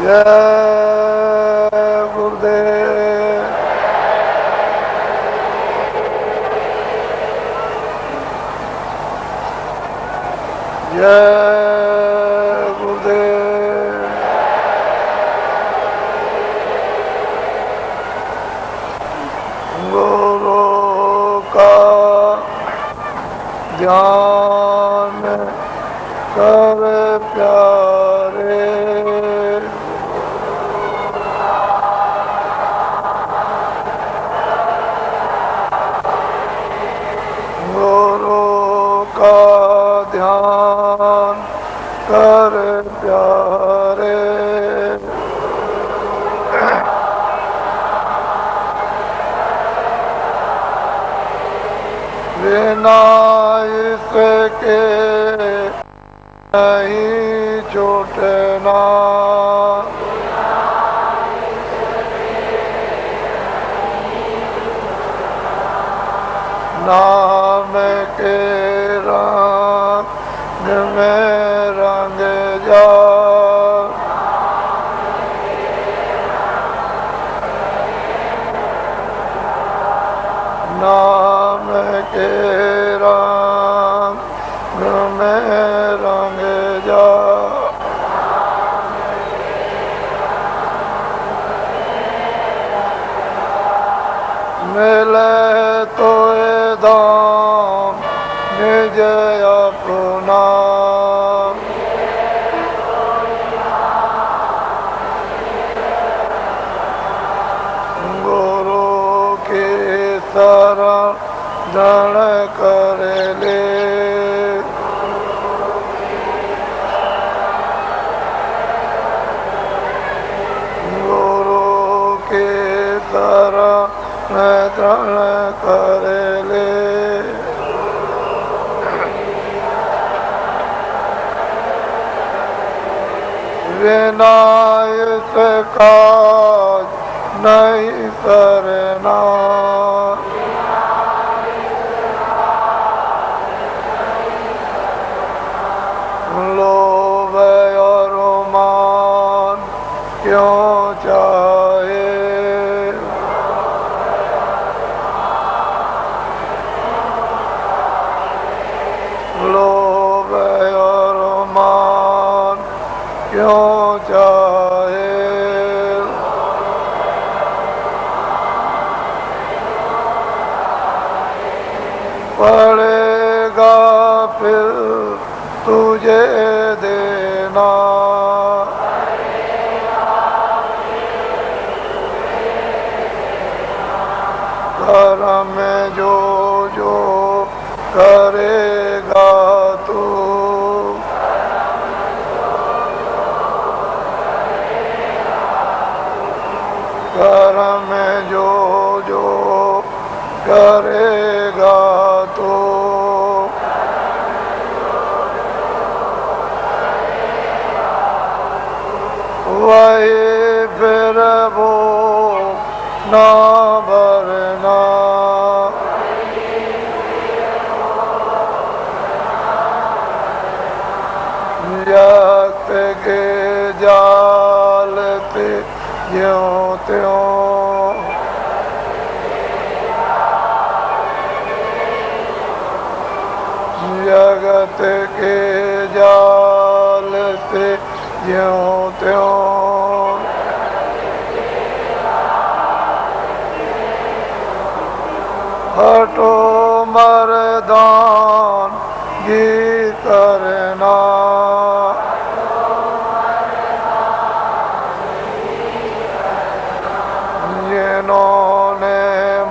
जय गुरुदेव। जय गुरुदेव। गुरु का ध्यान कर प्यारे, गुरु का ध्यान कर प्यारे। बिना इसके नहीं छूटना, नाम के रंग में रंग जा, नाम के रंग में रंग जा। मिले तो दाम निज अपना, गुरु के शरण धन कर ले, गुरु के शरण धन कर ले। बिना इसका नहीं करना, लोभ और मान क्यों चाहे, लोभ और मान क्यों चाहे। पड़ेगा फिर तुझे देना, कर्म में जो जो करेगा तू, कर्म में जो जो करेगा तू, वही फिर वो ना भरना, जगत के जाल पे ज्यों त्यों, जगत के जाल पे ज्यों त्यों, हटो मर्दान गी करना, जिन्होंने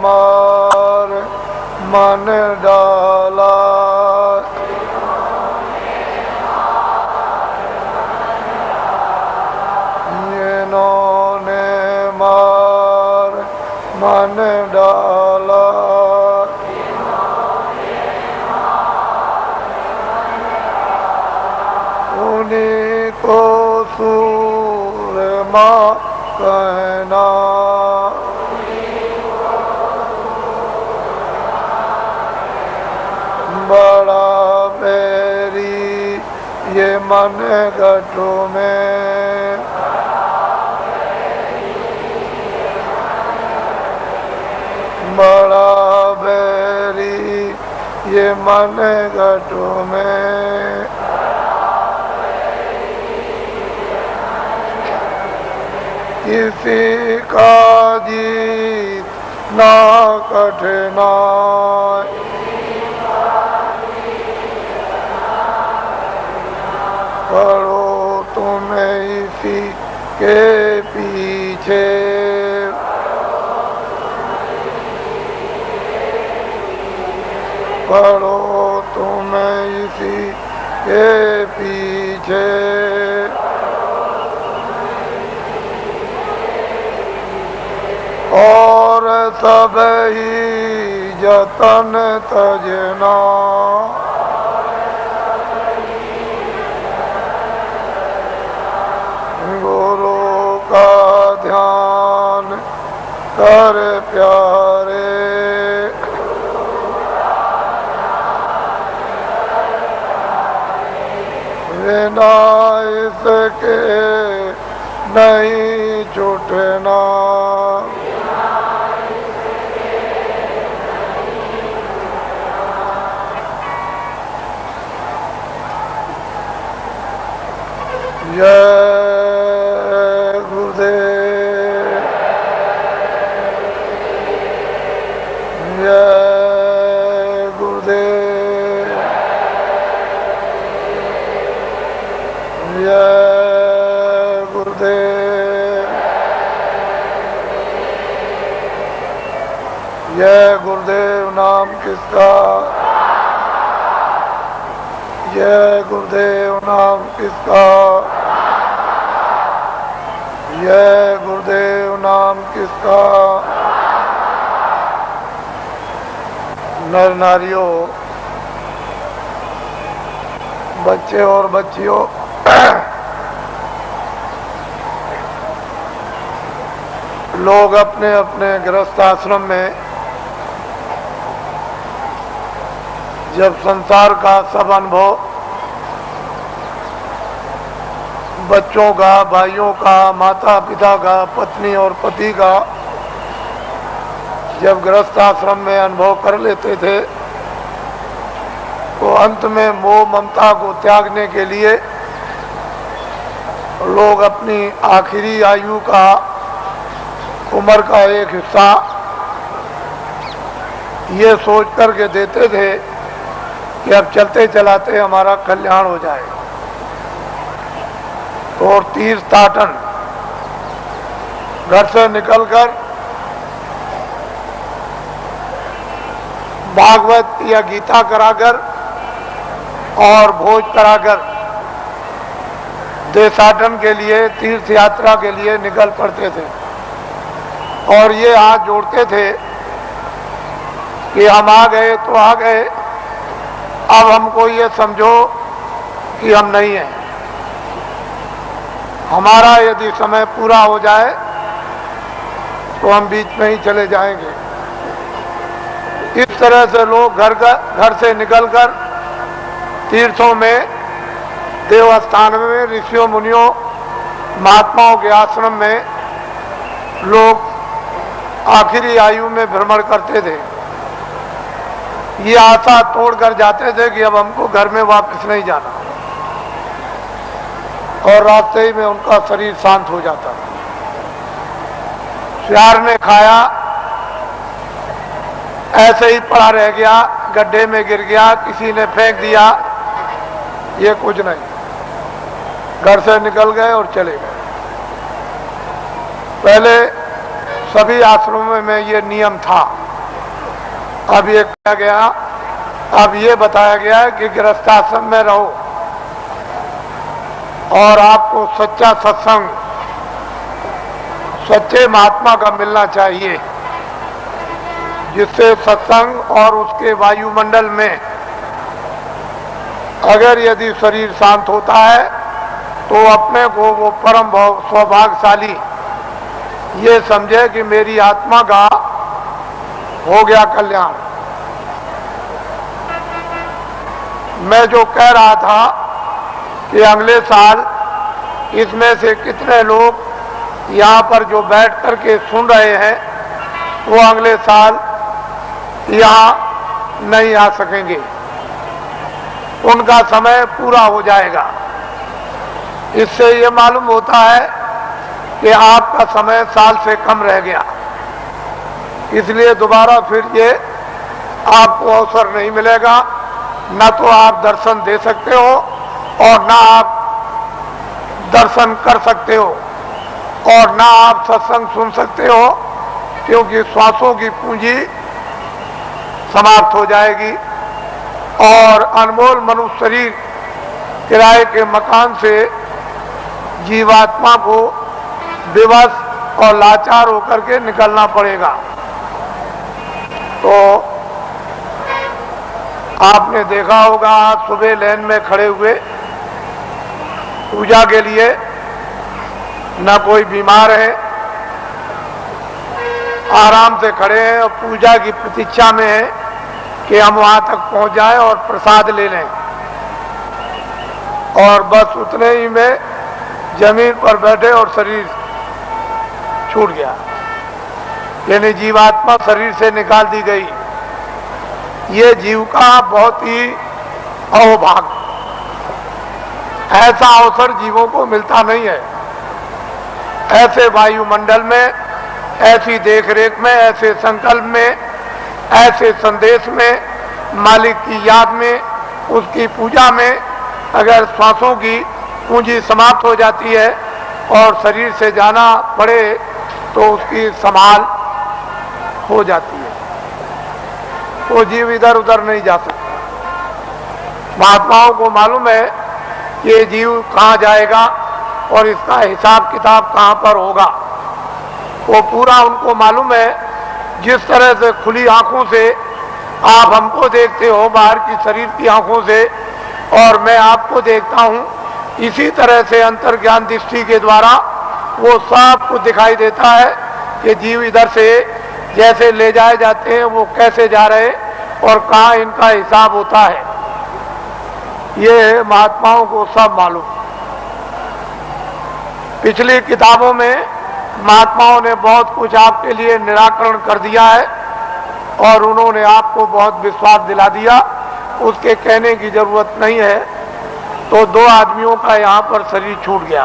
मार मन डाला, जिन्होंने मार मन डाला, उन्हीं को सूरमा कहना, बड़ा बैरी ये मन गठों में, ये मन घटों में किसी का जीत ना कठिनाई, पढ़ो तुम इसी के पीछे, पढ़ो तुम इसी के पीछे, और सब ही जतन तजना, गुरु का ध्यान कर प्यारे, बिना इसके नहीं छूटना, जय गुरुदेव, जय गुरुदेव, जय गुरुदेव, जय गुरुदेव नाम किसका, जय गुरुदेव नाम किसका, जय गुरुदेव नाम किसका। नर नारियों, बच्चे और बच्चियों, लोग अपने अपने गृहस्थ आश्रम में जब संसार का सब अनुभव बच्चों का, भाइयों का, माता पिता का, पत्नी और पति का जब गृहस्थ आश्रम में अनुभव कर लेते थे तो अंत में मोह ममता को त्यागने के लिए लोग अपनी आखिरी आयु का, उम्र का एक हिस्सा ये सोच करके देते थे कि अब चलते चलाते हमारा कल्याण हो जाए। तो और तीर्थाटन घर से निकलकर भागवत या गीता कराकर और भोज कराकर देशाटन के लिए, तीर्थ यात्रा के लिए निकल पड़ते थे और ये हाथ जोड़ते थे कि हम आ गए तो आ गए, अब हमको ये समझो कि हम नहीं हैं। हमारा यदि समय पूरा हो जाए तो हम बीच में ही चले जाएंगे। इस तरह से लोग घर से निकलकर तीर्थों में, देवस्थान में, ऋषियों मुनियों महात्माओं के आश्रम में लोग आखिरी आयु में भ्रमण करते थे। ये आशा तोड़कर जाते थे कि अब हमको घर में वापस नहीं जाना, और रास्ते ही में उनका शरीर शांत हो जाता। सियार ने खाया, ऐसे ही पड़ा रह गया, गड्ढे में गिर गया, किसी ने फेंक दिया, ये कुछ नहीं। घर से निकल गए और चले गए। पहले सभी आश्रमों में ये नियम था। अब ये किया गया, अब ये बताया गया है कि गृहस्थाश्रम में रहो और आपको सच्चा सत्संग, सच्चे महात्मा का मिलना चाहिए, जिससे सत्संग और उसके वायुमंडल में अगर यदि शरीर शांत होता है तो अपने को वो परम सौभाग्यशाली ये समझे कि मेरी आत्मा का हो गया कल्याण। मैं जो कह रहा था कि अगले साल इसमें से कितने लोग यहाँ पर जो बैठ कर के सुन रहे हैं वो अगले साल यहाँ नहीं आ सकेंगे, उनका समय पूरा हो जाएगा। इससे ये मालूम होता है कि आपका समय साल से कम रह गया, इसलिए दोबारा फिर ये आपको अवसर नहीं मिलेगा। न तो आप दर्शन दे सकते हो और न आप दर्शन कर सकते हो और न आप सत्संग सुन सकते हो, क्योंकि श्वासों की पूंजी समाप्त हो जाएगी और अनमोल मनुष्य शरीर किराए के मकान से जीवात्मा को विवश और लाचार होकर के निकलना पड़ेगा। तो आपने देखा होगा, आज सुबह लाइन में खड़े हुए पूजा के लिए, न कोई बीमार है, आराम से खड़े हैं और पूजा की प्रतीक्षा में है कि हम वहां तक पहुंच जाएं और प्रसाद ले लें, और बस उतने ही में जमीन पर बैठे और शरीर छूट गया, यानी जीवात्मा शरीर से निकाल दी गई। ये जीव का बहुत ही अहोभाग्य, ऐसा अवसर जीवों को मिलता नहीं है। ऐसे वायुमंडल में, ऐसी देखरेख में, ऐसे संकल्प में, ऐसे संदेश में, मालिक की याद में, उसकी पूजा में अगर श्वासों की पूंजी समाप्त हो जाती है और शरीर से जाना पड़े तो उसकी संभाल हो जाती है, तो जीव इधर उधर नहीं जा सकता। महात्माओं को मालूम है ये जीव कहाँ जाएगा और इसका हिसाब किताब कहाँ पर होगा, वो पूरा उनको मालूम है। जिस तरह से खुली आंखों से आप हमको देखते हो बाहर की शरीर की आंखों से, और मैं आपको देखता हूँ, इसी तरह से अंतर्ज्ञान दृष्टि के द्वारा वो सब कुछ दिखाई देता है कि जीव इधर से जैसे ले जाए जाते हैं वो कैसे जा रहे और कहाँ इनका हिसाब होता है, ये महात्माओं को सब मालूम। पिछली किताबों में महात्माओं ने बहुत कुछ आपके लिए निराकरण कर दिया है और उन्होंने आपको बहुत विश्वास दिला दिया, उसके कहने की जरूरत नहीं है। तो दो आदमियों का यहाँ पर शरीर छूट गया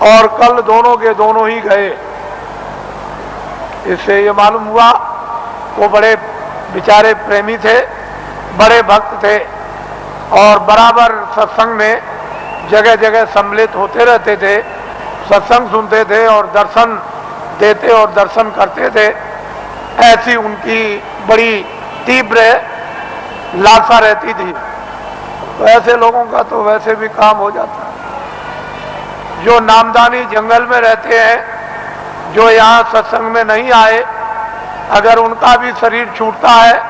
और कल दोनों के दोनों ही गए। इससे ये मालूम हुआ वो बड़े बेचारे प्रेमी थे, बड़े भक्त थे और बराबर सत्संग में जगह जगह सम्मिलित होते रहते थे, सत्संग सुनते थे और दर्शन देते और दर्शन करते थे। ऐसी उनकी बड़ी तीव्र लालसा रहती थी। तो ऐसे लोगों का तो वैसे भी काम हो जाता है। जो नामदानी जंगल में रहते हैं, जो यहाँ सत्संग में नहीं आए, अगर उनका भी शरीर छूटता है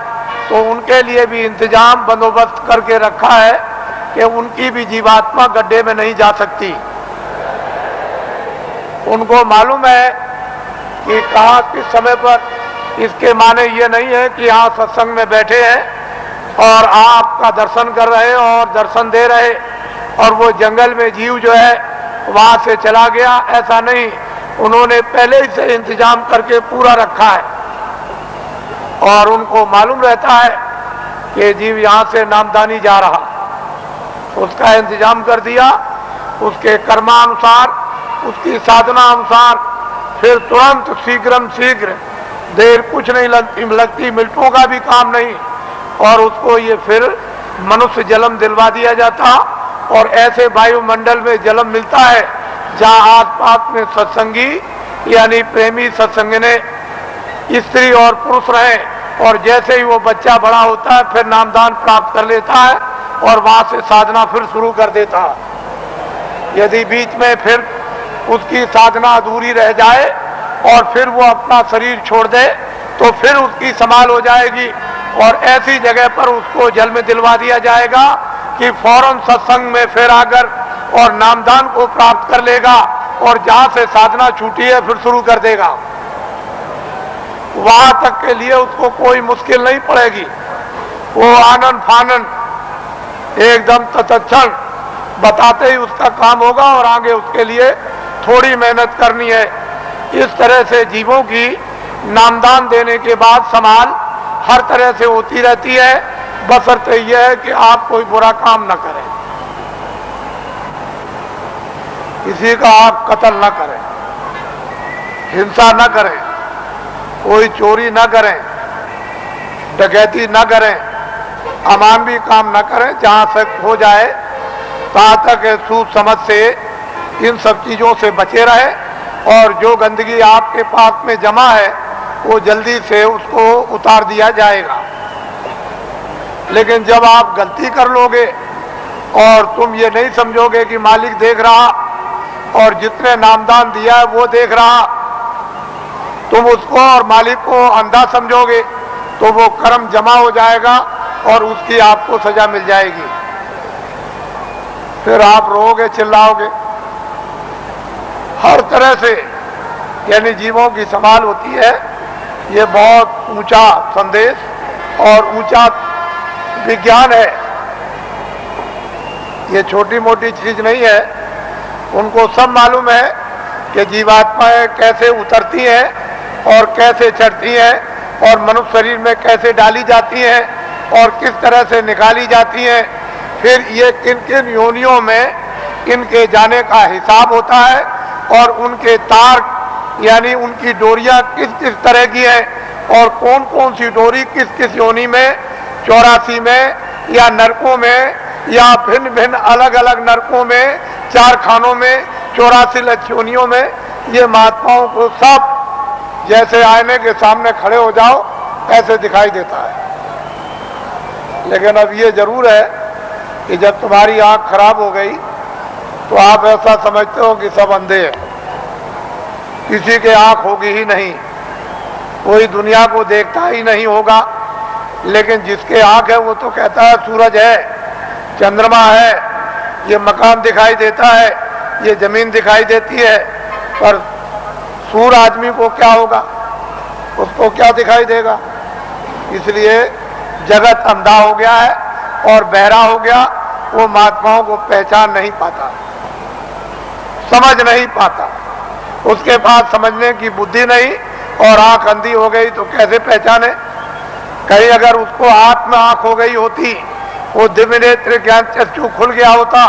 तो उनके लिए भी इंतजाम बंदोबस्त करके रखा है कि उनकी भी जीवात्मा गड्ढे में नहीं जा सकती। उनको मालूम है कि कहाँ किस समय पर, इसके माने ये नहीं है कि यहाँ सत्संग में बैठे हैं और आपका दर्शन कर रहे और दर्शन दे रहे और वो जंगल में जीव जो है वहां से चला गया, ऐसा नहीं। उन्होंने पहले ही से इंतजाम करके पूरा रखा है और उनको मालूम रहता है कि जीव यहाँ से नामदानी जा रहा, उसका इंतजाम कर दिया। उसके कर्मानुसार, उसकी साधना अनुसार फिर तुरंत शीघ्र देर कुछ नहीं लगती, मिनटों का भी काम नहीं, और उसको ये फिर मनुष्य जन्म दिलवा दिया जाता। और ऐसे वायुमंडल में जन्म मिलता है जहाँ आसपास में सत्संगी यानी प्रेमी सत्संगने स्त्री और पुरुष रहे, और जैसे ही वो बच्चा बड़ा होता है फिर नामदान प्राप्त कर लेता है और वहां से साधना फिर शुरू कर देता है। यदि बीच में फिर उसकी साधना अधूरी रह जाए और फिर वो अपना शरीर छोड़ दे तो फिर उसकी संभाल हो जाएगी और ऐसी जगह पर उसको जल में दिलवा दिया जाएगा कि फौरन सत्संग में फिर आकर और नामदान को प्राप्त कर लेगा और जहां से साधना छूटी है फिर शुरू कर देगा। वहां तक के लिए उसको कोई मुश्किल नहीं पड़ेगी, वो आनंद फानंद एकदम तत्क्षण बताते ही उसका काम होगा और आगे उसके लिए थोड़ी मेहनत करनी है। इस तरह से जीवों की नामदान देने के बाद संभाल हर तरह से होती रहती है, बशर्ते यह है कि आप कोई बुरा काम न करें, किसी का आप कत्ल न करें, हिंसा न करें, कोई चोरी न करें, डकैती न करें, अमानवी काम न करें। जहां से हो जाए तहां तक सूझ समझ से इन सब चीजों से बचे रहे, और जो गंदगी आपके पास में जमा है वो जल्दी से उसको उतार दिया जाएगा। लेकिन जब आप गलती कर लोगे और तुम ये नहीं समझोगे कि मालिक देख रहा और जितने नामदान दिया है वो देख रहा, तुम उसको और मालिक को अंधा समझोगे तो वो कर्म जमा हो जाएगा और उसकी आपको सजा मिल जाएगी। फिर आप रोओगे, चिल्लाओगे। हर तरह से यानी जीवों की संभाल होती है। ये बहुत ऊंचा संदेश और ऊंचा विज्ञान है, ये छोटी मोटी चीज नहीं है। उनको सब मालूम है कि जीवात्माएं कैसे उतरती हैं और कैसे चढ़ती हैं और मनुष्य शरीर में कैसे डाली जाती हैं और किस तरह से निकाली जाती हैं। फिर ये किन किन योनियों में इनके जाने का हिसाब होता है और उनके तार यानी उनकी डोरियां किस किस तरह की हैं और कौन कौन सी डोरी किस किस योनि में, 84 में या नरकों में या भिन्न भिन्न अलग अलग नरकों में, 4 खानों में, 84 लक्षयोनियों में, ये महात्माओं को सब जैसे आईने के सामने खड़े हो जाओ ऐसे दिखाई देता है। लेकिन अब ये जरूर है कि जब तुम्हारी आंख खराब हो गई तो आप ऐसा समझते हो कि सब अंधे हैं, किसी के आंख होगी ही नहीं, कोई दुनिया को देखता ही नहीं होगा। लेकिन जिसके आंख है वो तो कहता है सूरज है, चंद्रमा है, ये मकान दिखाई देता है, ये जमीन दिखाई देती है। पर सूर आदमी को क्या होगा, उसको क्या दिखाई देगा? इसलिए जगत अंधा हो गया है और बहरा हो गया, वो महात्माओं को पहचान नहीं पाता, समझ नहीं पाता। उसके पास समझने की बुद्धि नहीं और आंख अंधी हो गई तो कैसे पहचाने? कहीं अगर उसको आंख में आंख हो गई होती, वो दिव्य नेत्र ज्ञान चक्षु खुल गया होता,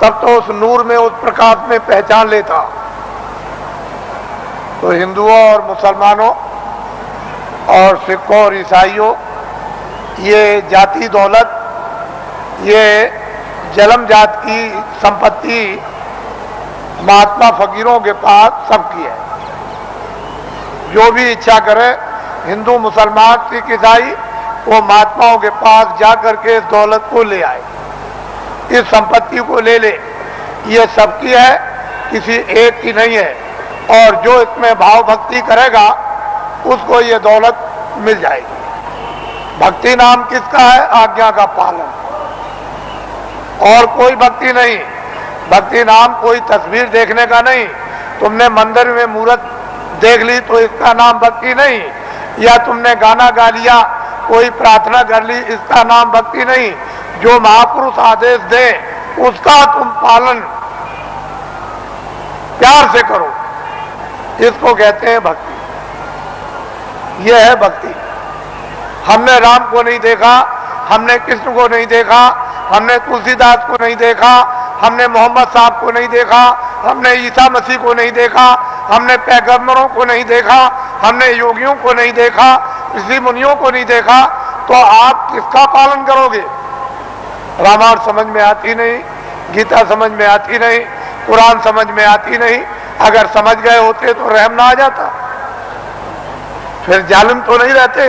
तब तो उस नूर में, उस प्रकाश में पहचान लेता। तो हिंदुओं और मुसलमानों और सिखों और ईसाइयों, ये जाति दौलत, ये जलम जात की संपत्ति महात्मा फकीरों के पास सबकी है। जो भी इच्छा करे, हिंदू, मुसलमान, सिख, ईसाई, वो महात्माओं के पास जाकर के इस दौलत को ले आए, इस संपत्ति को ले ले। ये सबकी है, किसी एक की नहीं है। और जो इसमें भाव भक्ति करेगा उसको ये दौलत मिल जाएगी। भक्ति नाम किसका है? आज्ञा का पालन, और कोई भक्ति नहीं। भक्ति नाम कोई तस्वीर देखने का नहीं। तुमने मंदिर में मूर्त देख ली तो इसका नाम भक्ति नहीं, या तुमने गाना गा लिया, कोई प्रार्थना कर ली, इसका नाम भक्ति नहीं। जो महापुरुष आदेश दे उसका तुम पालन प्यार से करो, इसको कहते हैं भक्ति। यह है भक्ति। हमने राम को नहीं देखा, हमने कृष्ण को नहीं देखा, हमने तुलसीदास को नहीं देखा, हमने मोहम्मद साहब को नहीं देखा, हमने ईसा मसीह को नहीं देखा, हमने पैगंबरों को नहीं देखा, हमने योगियों को नहीं देखा, ऋषि मुनियों को नहीं देखा, तो आप किसका पालन करोगे? रामायण समझ में आती नहीं, गीता समझ में आती नहीं, कुरान समझ में आती नहीं। अगर समझ गए होते तो रहम ना आ जाता, फिर जालिम तो नहीं रहते,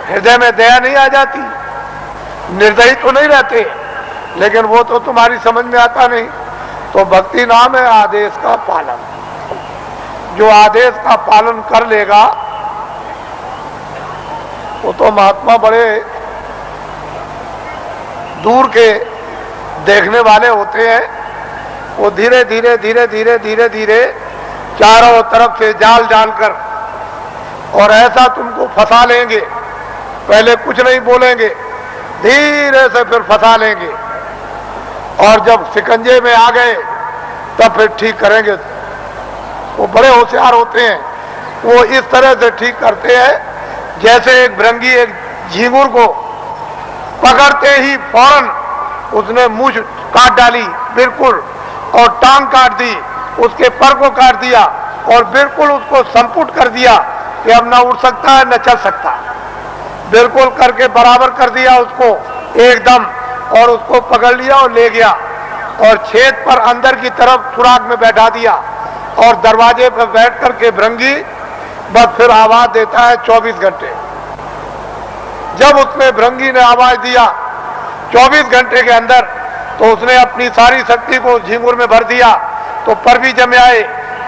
हृदय में दया नहीं आ जाती, निर्दयी तो नहीं रहते। लेकिन वो तो तुम्हारी समझ में आता नहीं। तो भक्ति नाम है आदेश का पालन। जो आदेश का पालन कर लेगा वो तो महात्मा बड़े दूर के देखने वाले होते हैं। वो धीरे धीरे धीरे धीरे धीरे धीरे चारों तरफ से जाल डालकर और ऐसा तुमको फंसा लेंगे। पहले कुछ नहीं बोलेंगे, धीरे से फिर फंसा लेंगे, और जब शिकंजे में आ गए तब फिर ठीक करेंगे। वो बड़े होशियार होते हैं। वो इस तरह से ठीक करते हैं जैसे एक भृंगी एक झींगुर को पकड़ते ही फौरन उसने मूंछ काट डाली बिल्कुल, और टांग काट दी, उसके पर को काट दिया और बिल्कुल उसको संपुट कर दिया कि अब न उड़ सकता है न चल सकता, बिल्कुल करके बराबर कर दिया उसको एकदम, और उसको पकड़ लिया और ले गया और छेद पर अंदर की तरफ सुराग में बैठा दिया और दरवाजे पर बैठ करके भृंगी बस फिर आवाज देता है 24 घंटे। जब उसने भृंगी ने आवाज दिया 24 घंटे के अंदर, तो उसने अपनी सारी शक्ति को झींगुर में भर दिया, तो पर भी जमे आए,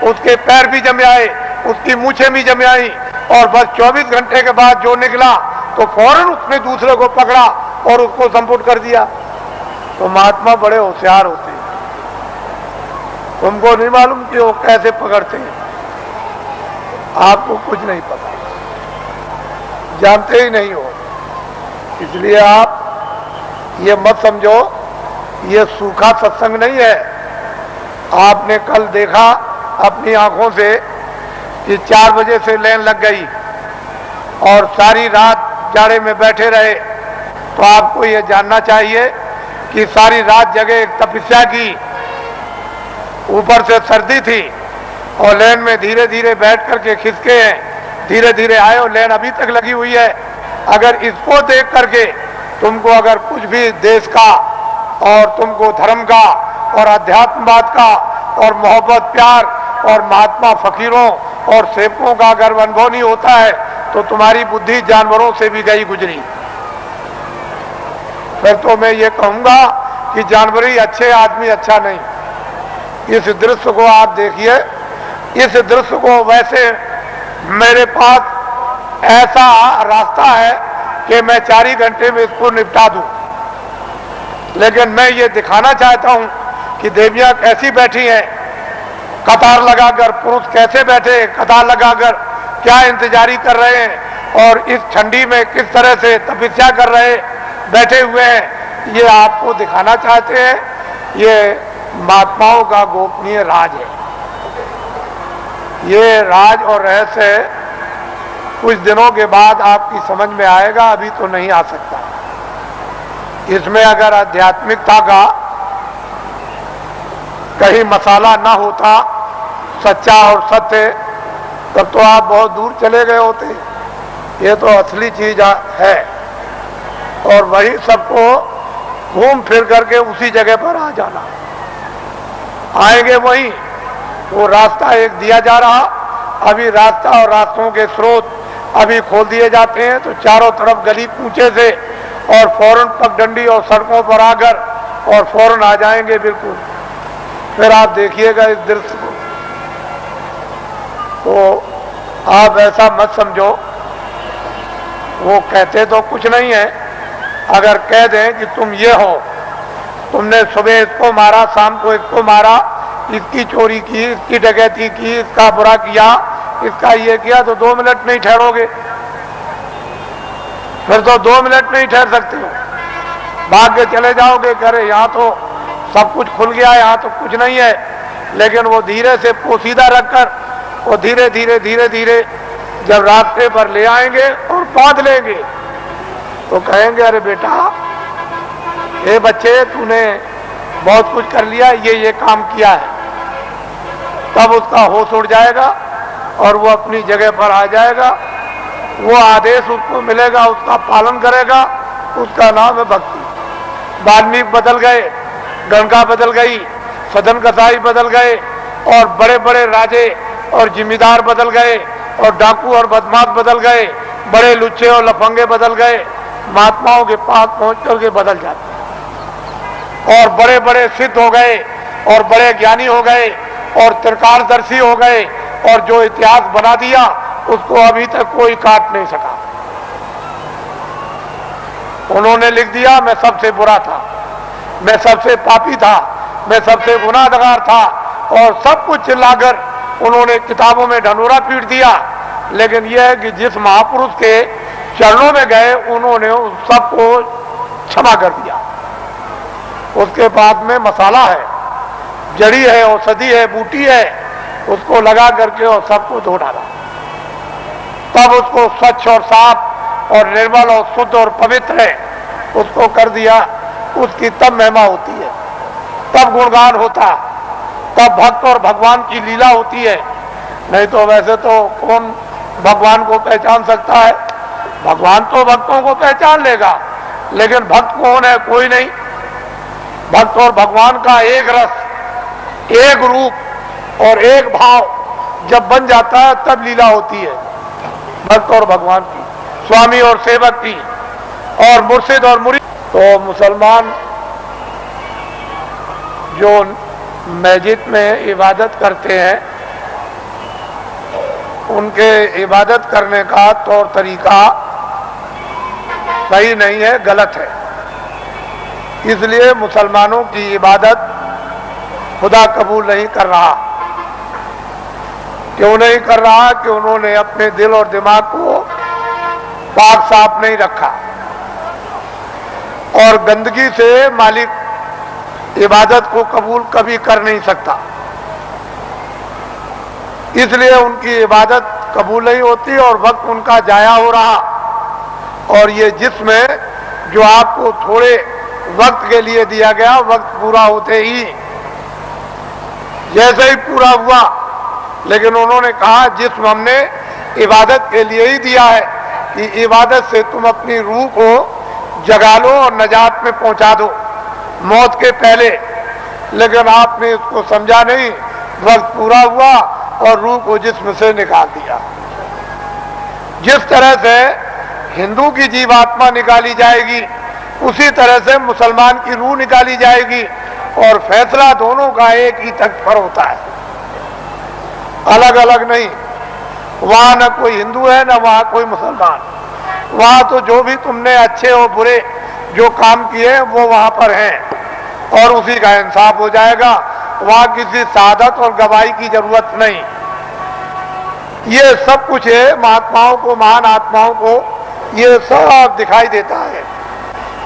उसके पैर भी जमे आए, उसकी मूछें भी जमे आई, और बस 24 घंटे के बाद जो निकला तो फौरन उसने दूसरे को पकड़ा और उसको संपुट कर दिया। तो महात्मा बड़े होशियार होते हैं, तुमको नहीं मालूम कि वो कैसे पकड़ते हैं, आपको कुछ नहीं पता, जानते ही नहीं हो। इसलिए आप ये मत समझो ये सूखा सत्संग नहीं है। आपने कल देखा अपनी आंखों से कि 4 बजे से लाइन लग गई और सारी रात जाड़े में बैठे रहे, तो आपको ये जानना चाहिए कि सारी रात जगह एक तपस्या की, ऊपर से सर्दी थी और लाइन में धीरे धीरे बैठ करके खिसके हैं, धीरे धीरे आए और लाइन अभी तक लगी हुई है। अगर इसको देख करके तुमको अगर कुछ भी देश का और तुमको धर्म का और अध्यात्मवाद का और मोहब्बत प्यार और महात्मा फकीरों और सेवकों का अगर अनुभव नहीं होता है तो तुम्हारी बुद्धि जानवरों से भी गई गुजरी। फिर तो मैं ये कहूंगा कि जानवर ही अच्छे, आदमी अच्छा नहीं। इस दृश्य को आप देखिए, इस दृश्य को वैसे मेरे पास ऐसा रास्ता है कि मैं 4 ही घंटे में इसको निपटा दूं, लेकिन मैं ये दिखाना चाहता हूं कि देवियां कैसी बैठी हैं, कतार लगाकर, पुरुष कैसे बैठे कतार लगाकर क्या इंतजारी कर रहे हैं और इस ठंडी में किस तरह से तपस्या कर रहे बैठे हुए हैं, ये आपको दिखाना चाहते हैं। ये महात्माओं का गोपनीय राज है। ये राज और रहस्य कुछ दिनों के बाद आपकी समझ में आएगा, अभी तो नहीं आ सकता। इसमें अगर आध्यात्मिकता का कहीं मसाला ना होता, सच्चा और सत्य, तब तो आप बहुत दूर चले गए होते। ये तो असली चीज है और वही सबको घूम फिर करके उसी जगह पर आ जाना, आएंगे वही। वो रास्ता एक दिया जा रहा, अभी रास्ता और रास्तों के स्रोत अभी खोल दिए जाते हैं, तो चारों तरफ गली कूचे से और फौरन पगडंडी और सड़कों पर आकर और फौरन आ जाएंगे बिल्कुल। फिर आप देखिएगा इस दृश्य को, तो आप ऐसा मत समझो वो कहते तो कुछ नहीं है। अगर कह दें कि तुम ये हो, तुमने सुबह इसको मारा, शाम को इसको मारा, इसकी चोरी की, इसकी डकैती की, इसका बुरा किया, इसका ये किया, तो 2 मिनट नहीं ठहरोगे। फिर तो 2 मिनट नहीं ठहर सकते हो, भाग के चले जाओगे, करे यहाँ तो सब कुछ खुल गया, यहाँ तो कुछ नहीं है। लेकिन वो धीरे से पोशीदा रखकर वो धीरे धीरे धीरे धीरे जब रास्ते पर ले आएंगे और बांध लेंगे, तो कहेंगे अरे बेटा, ये बच्चे तूने बहुत कुछ कर लिया, ये काम किया है। तब उसका होश उड़ जाएगा और वो अपनी जगह पर आ जाएगा। वो आदेश उसको मिलेगा, उसका पालन करेगा, उसका नाम है भक्ति। वाल्मीकि बदल गए, गंगा बदल गई, सदन कसाई बदल गए और बड़े बड़े राजे और जिम्मेदार बदल गए और डाकू और बदमाश बदल गए, बड़े लुच्चे और लफंगे बदल गए, महात्माओं के पास पहुंच करके बदल जाते और बड़े बड़े सिद्ध हो गए और बड़े ज्ञानी हो गए और त्रिकालदर्शी हो गए और जो इतिहास बना दिया उसको अभी तक कोई काट नहीं सका। उन्होंने लिख दिया मैं सबसे बुरा था, मैं सबसे पापी था, मैं सबसे गुनाहगार था और सब कुछ चिल्लाकर उन्होंने किताबों में ढंढोरा पीट दिया। लेकिन यह है कि जिस महापुरुष के चरणों में गए उन्होंने उस सबको क्षमा कर दिया। उसके बाद में मसाला है, जड़ी है, औषधि है, बूटी है, उसको लगा करके और सबको धो डाला। तब उसको स्वच्छ और साफ और निर्मल और शुद्ध और पवित्र है, उसको कर दिया, उसकी तब महिमा होती है, तब गुणगान होता, तब भक्त और भगवान की लीला होती है। नहीं तो वैसे तो कौन भगवान को पहचान सकता है? भगवान तो भक्तों को पहचान लेगा, लेकिन भक्त कौन है? कोई नहीं। भक्त और भगवान का एक रस, एक रूप और एक भाव जब बन जाता है तब लीला होती है भक्त और भगवान की, स्वामी और सेवक की, और मुर्शिद और मुरीद। तो मुसलमान जो मस्जिद में इबादत करते हैं, उनके इबादत करने का तौर तरीका सही नहीं है, गलत है। इसलिए मुसलमानों की इबादत खुदा कबूल नहीं कर रहा। क्यों नहीं कर रहा? कि उन्होंने अपने दिल और दिमाग को पाक साफ नहीं रखा, और गंदगी से मालिक इबादत को कबूल कभी कर नहीं सकता। इसलिए उनकी इबादत कबूल नहीं होती और वक्त उनका जाया हो रहा। और ये जिसमें जो आपको थोड़े वक्त के लिए दिया गया, वक्त पूरा होते ही जैसे ही पूरा हुआ, लेकिन उन्होंने कहा जिस्म हमने इबादत के लिए ही दिया है कि इबादत से तुम अपनी रूह को जगा लो और नजात में पहुंचा दो मौत के पहले। लेकिन आपने इसको समझा नहीं, वक्त पूरा हुआ और रूह को जिस्म से निकाल दिया। जिस तरह से हिंदू की जीवात्मा निकाली जाएगी, उसी तरह से मुसलमान की रूह निकाली जाएगी, और फैसला दोनों का एक ही तख्त पर होता है, अलग अलग नहीं। वहां न कोई हिंदू है, न वहां कोई मुसलमान। वहां तो जो भी तुमने अच्छे और बुरे जो काम किए वो वहां पर हैं, और उसी का इंसाफ हो जाएगा। वहां किसी शहादत और गवाही की जरूरत नहीं। ये सब कुछ है, महात्माओं को, महान आत्माओं को ये सब दिखाई देता है।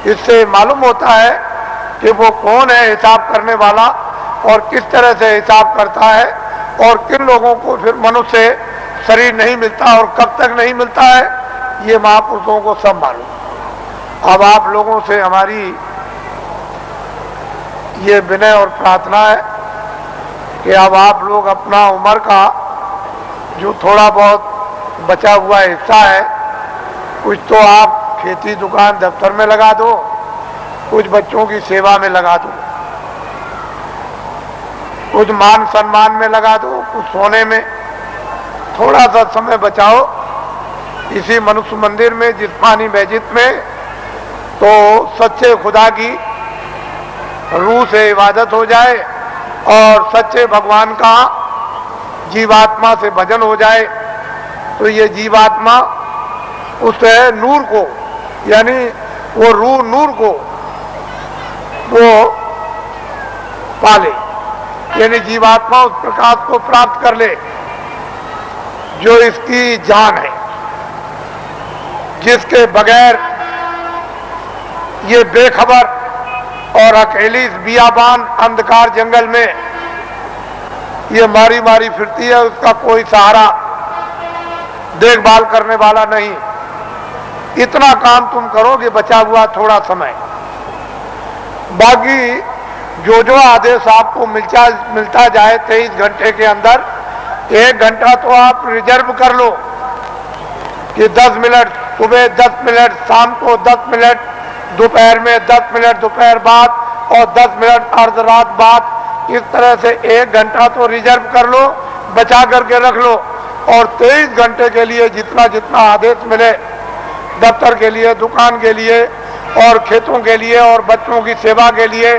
इससे मालूम होता है कि वो कौन है हिसाब करने वाला, और किस तरह से हिसाब करता है, और किन लोगों को फिर मनुष्य शरीर नहीं मिलता और कब तक नहीं मिलता है, ये महापुरुषों को सब मालूम। अब आप लोगों से हमारी ये विनय और प्रार्थना है कि अब आप लोग अपना उम्र का जो थोड़ा बहुत बचा हुआ हिस्सा है, कुछ तो आप खेती, दुकान, दफ्तर में लगा दो, कुछ बच्चों की सेवा में लगा दो, कुछ मान सम्मान में लगा दो, कुछ सोने में। थोड़ा सा समय बचाओ इसी मनुष्य मंदिर में, जिस्मानी मस्जिद में, तो सच्चे खुदा की रूह से इबादत हो जाए और सच्चे भगवान का जीवात्मा से भजन हो जाए। तो ये जीवात्मा उस नूर को, यानी वो रूह नूर को वो पाले, यानी जीवात्मा उस प्रकाश को प्राप्त कर ले जो इसकी जान है, जिसके बगैर ये बेखबर और अकेली इस बियाबान अंधकार जंगल में ये मारी मारी फिरती है, उसका कोई सहारा, देखभाल करने वाला नहीं। इतना काम तुम करोगे बचा हुआ थोड़ा समय। बाकी जो जो आदेश आपको मिलता जाए 23 घंटे के अंदर, 1 घंटा तो आप रिजर्व कर लो कि 10 मिनट सुबह, 10 मिनट शाम को, 10 मिनट दोपहर में, 10 मिनट दोपहर बाद और 10 मिनट अर्ध रात बाद। इस तरह से 1 घंटा तो रिजर्व कर लो, बचा करके रख लो। और 23 घंटे के लिए जितना जितना आदेश मिले, दफ्तर के लिए, दुकान के लिए, और खेतों के लिए, और बच्चों की सेवा के लिए,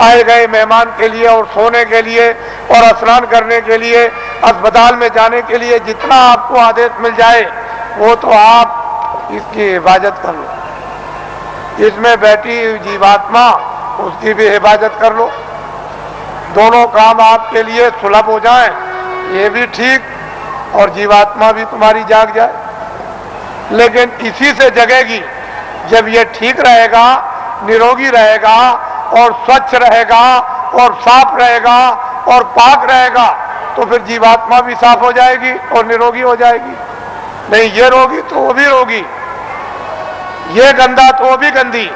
आए गए मेहमान के लिए, और सोने के लिए, और स्नान करने के लिए, अस्पताल में जाने के लिए, जितना आपको आदेश मिल जाए वो तो आप इसकी हिफाजत कर लो। इसमें बैठी हुई जीवात्मा, उसकी भी हिफाजत कर लो। दोनों काम आपके लिए सुलभ हो जाएं, ये भी ठीक और जीवात्मा भी तुम्हारी जाग जाए। लेकिन इसी से जगेगी जब ये ठीक रहेगा, निरोगी रहेगा, और स्वच्छ रहेगा, और साफ रहेगा, और पाक रहेगा, तो फिर जीवात्मा भी साफ हो जाएगी और निरोगी हो जाएगी। नहीं ये रोगी तो वो भी रोगी। ये गंदा तो वो भी गंदी,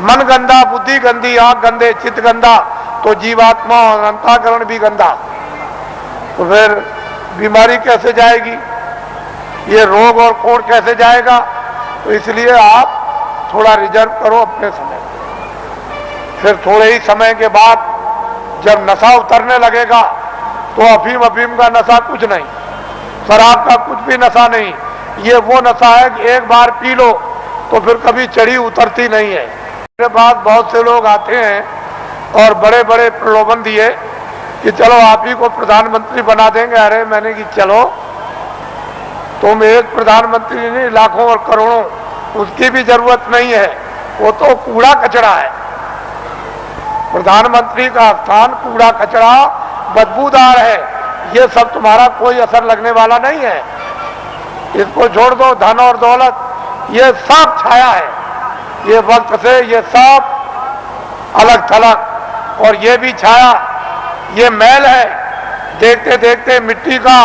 मन गंदा, बुद्धि गंदी, आंख गंदे, चित्त गंदा, तो जीवात्मा और अंतःकरण भी गंदा, तो फिर बीमारी कैसे जाएगी, ये रोग और कोड़ कैसे जाएगा। तो इसलिए आप थोड़ा रिजर्व करो अपने समय, फिर थोड़े ही समय के बाद जब नशा उतरने लगेगा तो अफीम का नशा कुछ नहीं, शराब का कुछ भी नशा नहीं, ये वो नशा है कि एक बार पी लो तो फिर कभी चढ़ी उतरती नहीं है। मेरे पास बहुत से लोग आते हैं और बड़े बड़े प्रलोभन दिए कि चलो आप ही को प्रधानमंत्री बना देंगे। अरे मैंने कि चलो, तुम एक प्रधानमंत्री नहीं, लाखों और करोड़ों, उसकी भी जरूरत नहीं है, वो तो कूड़ा कचरा है। प्रधानमंत्री का स्थान कूड़ा कचरा बदबूदार है, ये सब तुम्हारा कोई असर लगने वाला नहीं है, इसको छोड़ दो। धन और दौलत ये सब छाया है, ये वक्त से ये सब अलग थलग, और ये भी छाया, ये मैल है। देखते देखते मिट्टी का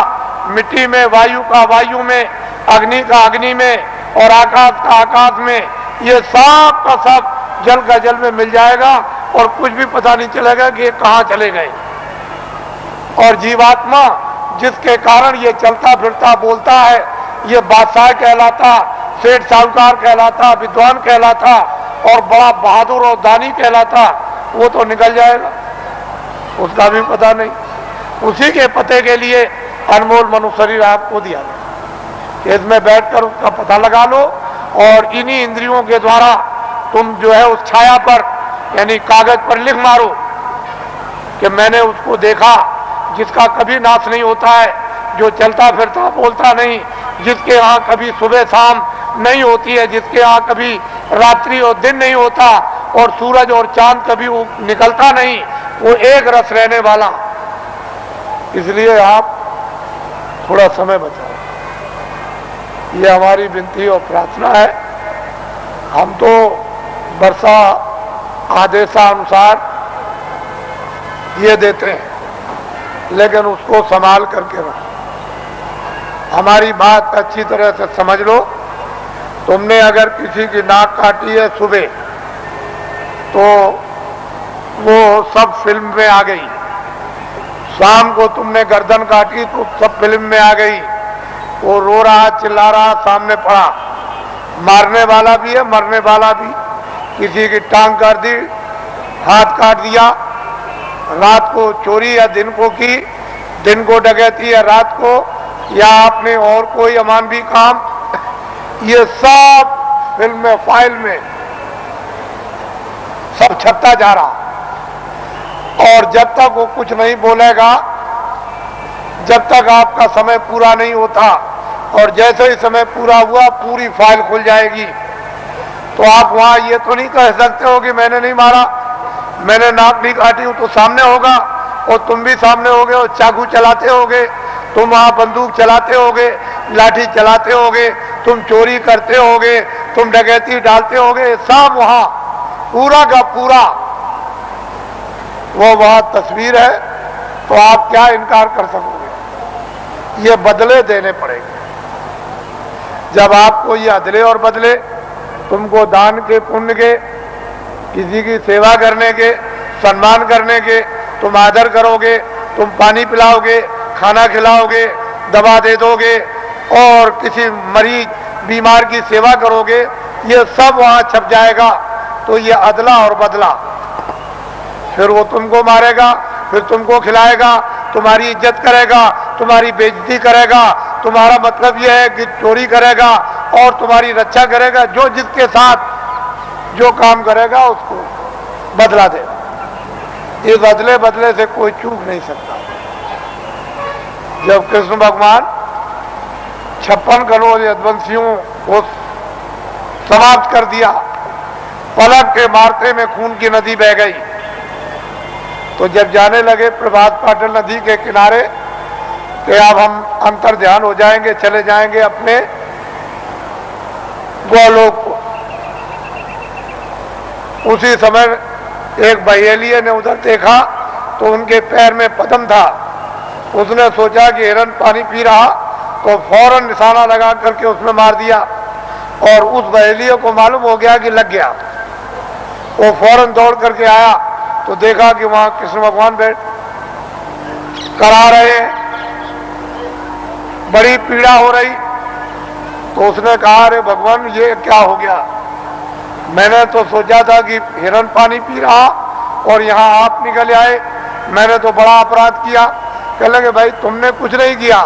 मिट्टी में, वायु का वायु में, अग्नि का अग्नि में, और आकाश का आकाश में, ये सब का सब जल का जल में मिल जाएगा और कुछ भी पता नहीं चलेगा कि ये कहाँ चले गए। और जीवात्मा जिसके कारण ये चलता फिरता बोलता है, ये बादशाह कहलाता, सेठ साहूकार कहलाता, विद्वान कहलाता और बड़ा बहादुर और दानी कहलाता, वो तो निकल जाएगा, उसका भी पता नहीं। उसी के पते के लिए अनमोल मनुष्य शरीर आपको दिया गया, इसमें बैठकर उसका पता लगा लो और इन्हीं इंद्रियों के द्वारा तुम जो है उस छाया पर, यानी कागज पर लिख मारो कि मैंने उसको देखा जिसका कभी नाश नहीं होता है, जो चलता फिरता बोलता नहीं, जिसके यहाँ कभी सुबह शाम नहीं होती है, जिसके यहाँ कभी रात्रि और दिन नहीं होता, और सूरज और चांद कभी वो निकलता नहीं, वो एक रस रहने वाला। इसलिए आप थोड़ा समय बचाओ, ये हमारी विनती और प्रार्थना है। हम तो वर्षा आदेशानुसार ये देते हैं, लेकिन उसको संभाल करके रखो। हमारी बात अच्छी तरह से समझ लो। तुमने अगर किसी की नाक काटी है सुबह, तो वो सब फिल्म में आ गई। शाम को तुमने गर्दन काटी तो सब फिल्म में आ गई। वो रो रहा, चिल्ला रहा, सामने पड़ा, मारने वाला भी है, मरने वाला भी। किसी की टांग काट दी, हाथ काट दिया, रात को चोरी या दिन को की, दिन को डकैती या रात को, या आपने और कोई अमानवी काम, ये सब फिल्म में, फाइल में सब छपता जा रहा। और जब तक वो कुछ नहीं बोलेगा, जब तक आपका समय पूरा नहीं होता, और जैसे ही समय पूरा हुआ पूरी फाइल खुल जाएगी। तो आप वहां ये तो नहीं कह सकते हो कि मैंने नहीं मारा, मैंने नाक नहीं काटी हूं, तो सामने होगा और तुम भी सामने होगे, और चाकू चलाते होगे, तुम वहां बंदूक चलाते होगे, लाठी चलाते होगे, तुम चोरी करते होगे, तुम डकैती डालते होगे, सब वहां पूरा का पूरा वो वहां तस्वीर है। तो आप क्या इनकार कर सकोगे? ये बदले देने पड़ेंगे। जब आपको ये अदले और बदले, तुमको दान के, पुण्य के, किसी की सेवा करने के, सम्मान करने के, तुम आदर करोगे, तुम पानी पिलाओगे, खाना खिलाओगे, दवा दे दोगे, और किसी मरीज बीमार की सेवा करोगे, ये सब वहां छप जाएगा। तो ये अदला और बदला, फिर वो तुमको मारेगा, फिर तुमको खिलाएगा, तुम्हारी इज्जत करेगा, तुम्हारी बेइज्जती करेगा, तुम्हारा मतलब यह है कि चोरी करेगा और तुम्हारी रक्षा करेगा। जो जिसके साथ जो काम करेगा उसको बदला देगा। इस अदले बदले से कोई चूक नहीं सकता। जब कृष्ण भगवान 56 करोड़ यदुवंशियों को समाप्त कर दिया, पलक के मारते में खून की नदी बह गई, तो जब जाने लगे प्रभात पाटल नदी के किनारे कि अब हम अंतर ध्यान हो जाएंगे, चले जाएंगे अपने गोलोक को, उसी समय एक बहेलिये ने उधर देखा तो उनके पैर में पद्म था। उसने सोचा कि हिरन पानी पी रहा, तो फौरन निशाना लगा करके उसमें मार दिया। और उस बहेलिये को मालूम हो गया कि लग गया। वो फौरन दौड़ करके आया तो देखा कि वहां कृष्ण भगवान बैठ करा रहे हैं, बड़ी पीड़ा हो रही। तो उसने कहा, अरे भगवान ये क्या हो गया, मैंने तो सोचा था कि हिरण पानी पी रहा और यहाँ आप निकल आए, मैंने तो बड़ा अपराध किया। कह लगे, भाई तुमने कुछ नहीं किया,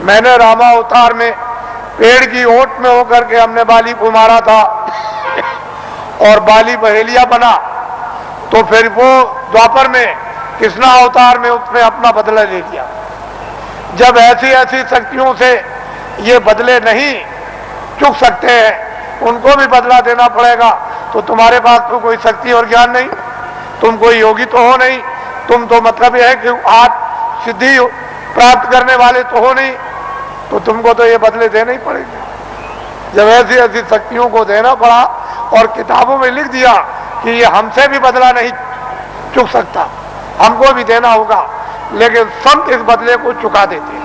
मैंने रामा अवतार में पेड़ की ओट में होकर के हमने बाली को मारा था और बाली बहेलिया बना, तो फिर वो द्वापर में कृष्णा अवतार में उसने अपना बदला ले लिया। जब ऐसी ऐसी शक्तियों से ये बदले नहीं चुक सकते हैं, उनको भी बदला देना पड़ेगा, तो तुम्हारे पास तो कोई शक्ति और ज्ञान नहीं, तुम कोई योगी तो हो नहीं, तुम तो मतलब यह है कि आज सिद्धि प्राप्त करने वाले तो हो नहीं, तो तुमको तो ये बदले देने ही पड़ेंगे। जब ऐसी ऐसी शक्तियों को देना पड़ा और किताबों में लिख दिया कि ये हमसे भी बदला नहीं चुक सकता, हमको भी देना होगा, लेकिन संत इस बदले को चुका देते हैं।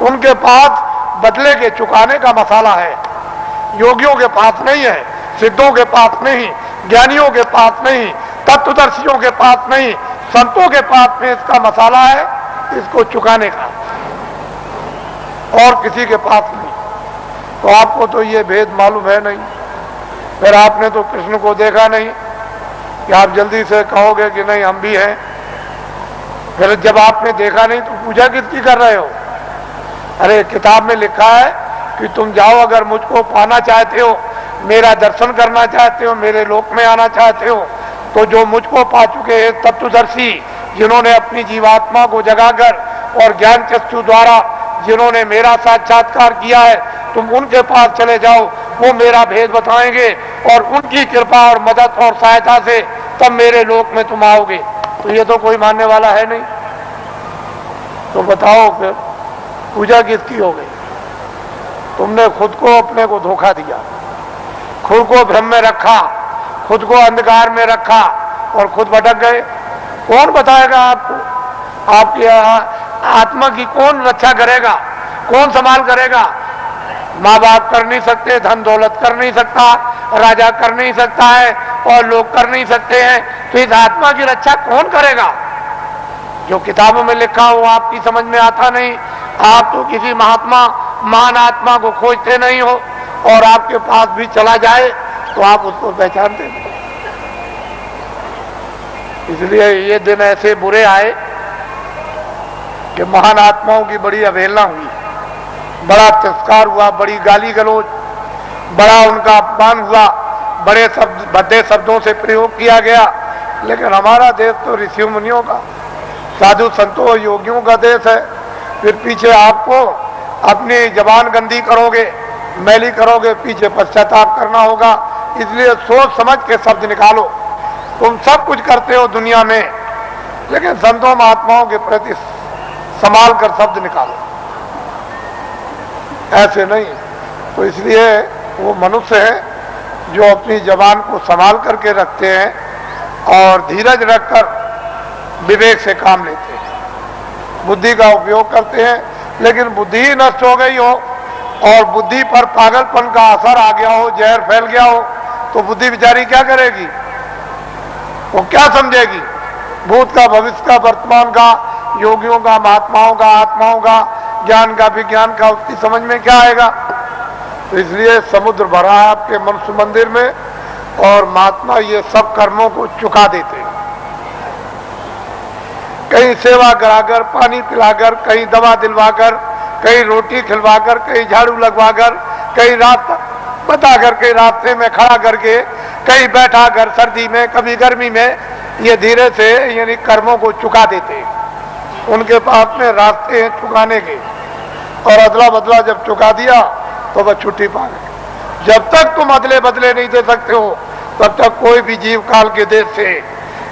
उनके पास बदले के चुकाने का मसाला है, योगियों के पास नहीं है, सिद्धों के पास नहीं, ज्ञानियों के पास नहीं, तत्वदर्शियों के पास नहीं, संतों के पास में इसका मसाला है, इसको चुकाने का, और किसी के पास नहीं। तो आपको तो ये भेद मालूम है नहीं, फिर आपने तो कृष्ण को देखा नहीं कि आप जल्दी से कहोगे कि नहीं हम भी हैं। फिर जब आपने देखा नहीं तो पूजा किसकी कर रहे हो? अरे किताब में लिखा है कि तुम जाओ, अगर मुझको पाना चाहते हो, मेरा दर्शन करना चाहते हो, मेरे लोक में आना चाहते हो, तो जो मुझको पा चुके हैं तत्वदर्शी, जिन्होंने अपनी जीवात्मा को जगाकर और ज्ञान चक्षु द्वारा जिन्होंने मेरा साक्षात्कार किया है, तुम उनके पास चले जाओ, वो मेरा भेद बताएंगे और उनकी कृपा और मदद और सहायता से तब मेरे लोक में तुम आओगे। तो ये तो कोई मानने वाला है नहीं, तो बताओ फिर पूजा किसकी हो गई? तुमने खुद को अपने को धोखा दिया, खुद को भ्रम में रखा, खुद को अंधकार में रखा और खुद भटक गए। कौन बताएगा आपको? आपकी आत्मा की कौन रक्षा करेगा, कौन संभाल करेगा? माँ बाप कर नहीं सकते, धन दौलत कर नहीं सकता, राजा कर नहीं सकता है और लोग कर नहीं सकते हैं, तो इस आत्मा की रक्षा कौन करेगा? जो किताबों में लिखा हो आपकी समझ में आता नहीं। आप तो किसी महात्मा महान आत्मा को खोजते नहीं हो, और आपके पास भी चला जाए तो आप उसको पहचानते नहीं। इसलिए ये दिन ऐसे बुरे आए कि महान आत्माओं की बड़ी अवहेलना हुई, बड़ा तिरस्कार हुआ, बड़ी गाली गलौज, बड़ा उनका अपमान हुआ, बड़े शब्द भद्दे शब्दों से प्रयोग किया गया। लेकिन हमारा देश तो ऋषि मुनियों का, साधु संतों योगियों का देश है। फिर पीछे आपको अपनी जबान गंदी करोगे, मैली करोगे, पीछे पश्चाताप करना होगा। इसलिए सोच समझ के शब्द निकालो। तुम सब कुछ करते हो दुनिया में, लेकिन संतों महात्माओं के प्रति संभाल कर शब्द निकालो, ऐसे नहीं। तो इसलिए वो मनुष्य है जो अपनी जबान को संभाल करके रखते हैं और धीरज रखकर विवेक से काम लेते हैं, बुद्धि का उपयोग करते हैं। लेकिन बुद्धि ही नष्ट हो गई हो और बुद्धि पर पागलपन का असर आ गया हो, जहर फैल गया हो, तो बुद्धि बेचारी क्या करेगी? वो क्या समझेगी? भूत का, भविष्य का, वर्तमान का, योगियों का, महात्माओं का, आत्माओं का, ज्ञान का, विज्ञान का, उसकी समझ में क्या आएगा? तो इसलिए समुद्र भरा है आपके मनुष्य मंदिर में, और महात्मा ये सब कर्मों को चुका देते हैं। कहीं सेवा कराकर, पानी पिलाकर, कहीं दवा दिलवाकर, कहीं रोटी खिलवाकर, कहीं झाड़ू लगवाकर, कहीं रास्ता बता करके रास्ते में खड़ा करके, कहीं बैठा कर सर्दी में, कभी गर्मी में, ये धीरे से यानी कर्मों को चुका देते हैं। उनके पास में रास्ते हैं चुकाने के, और अदला बदला जब चुका दिया तो वह छुट्टी पा गए। जब तक तुम अदले बदले नहीं दे सकते हो, तब तक कोई भी जीव काल के देश से,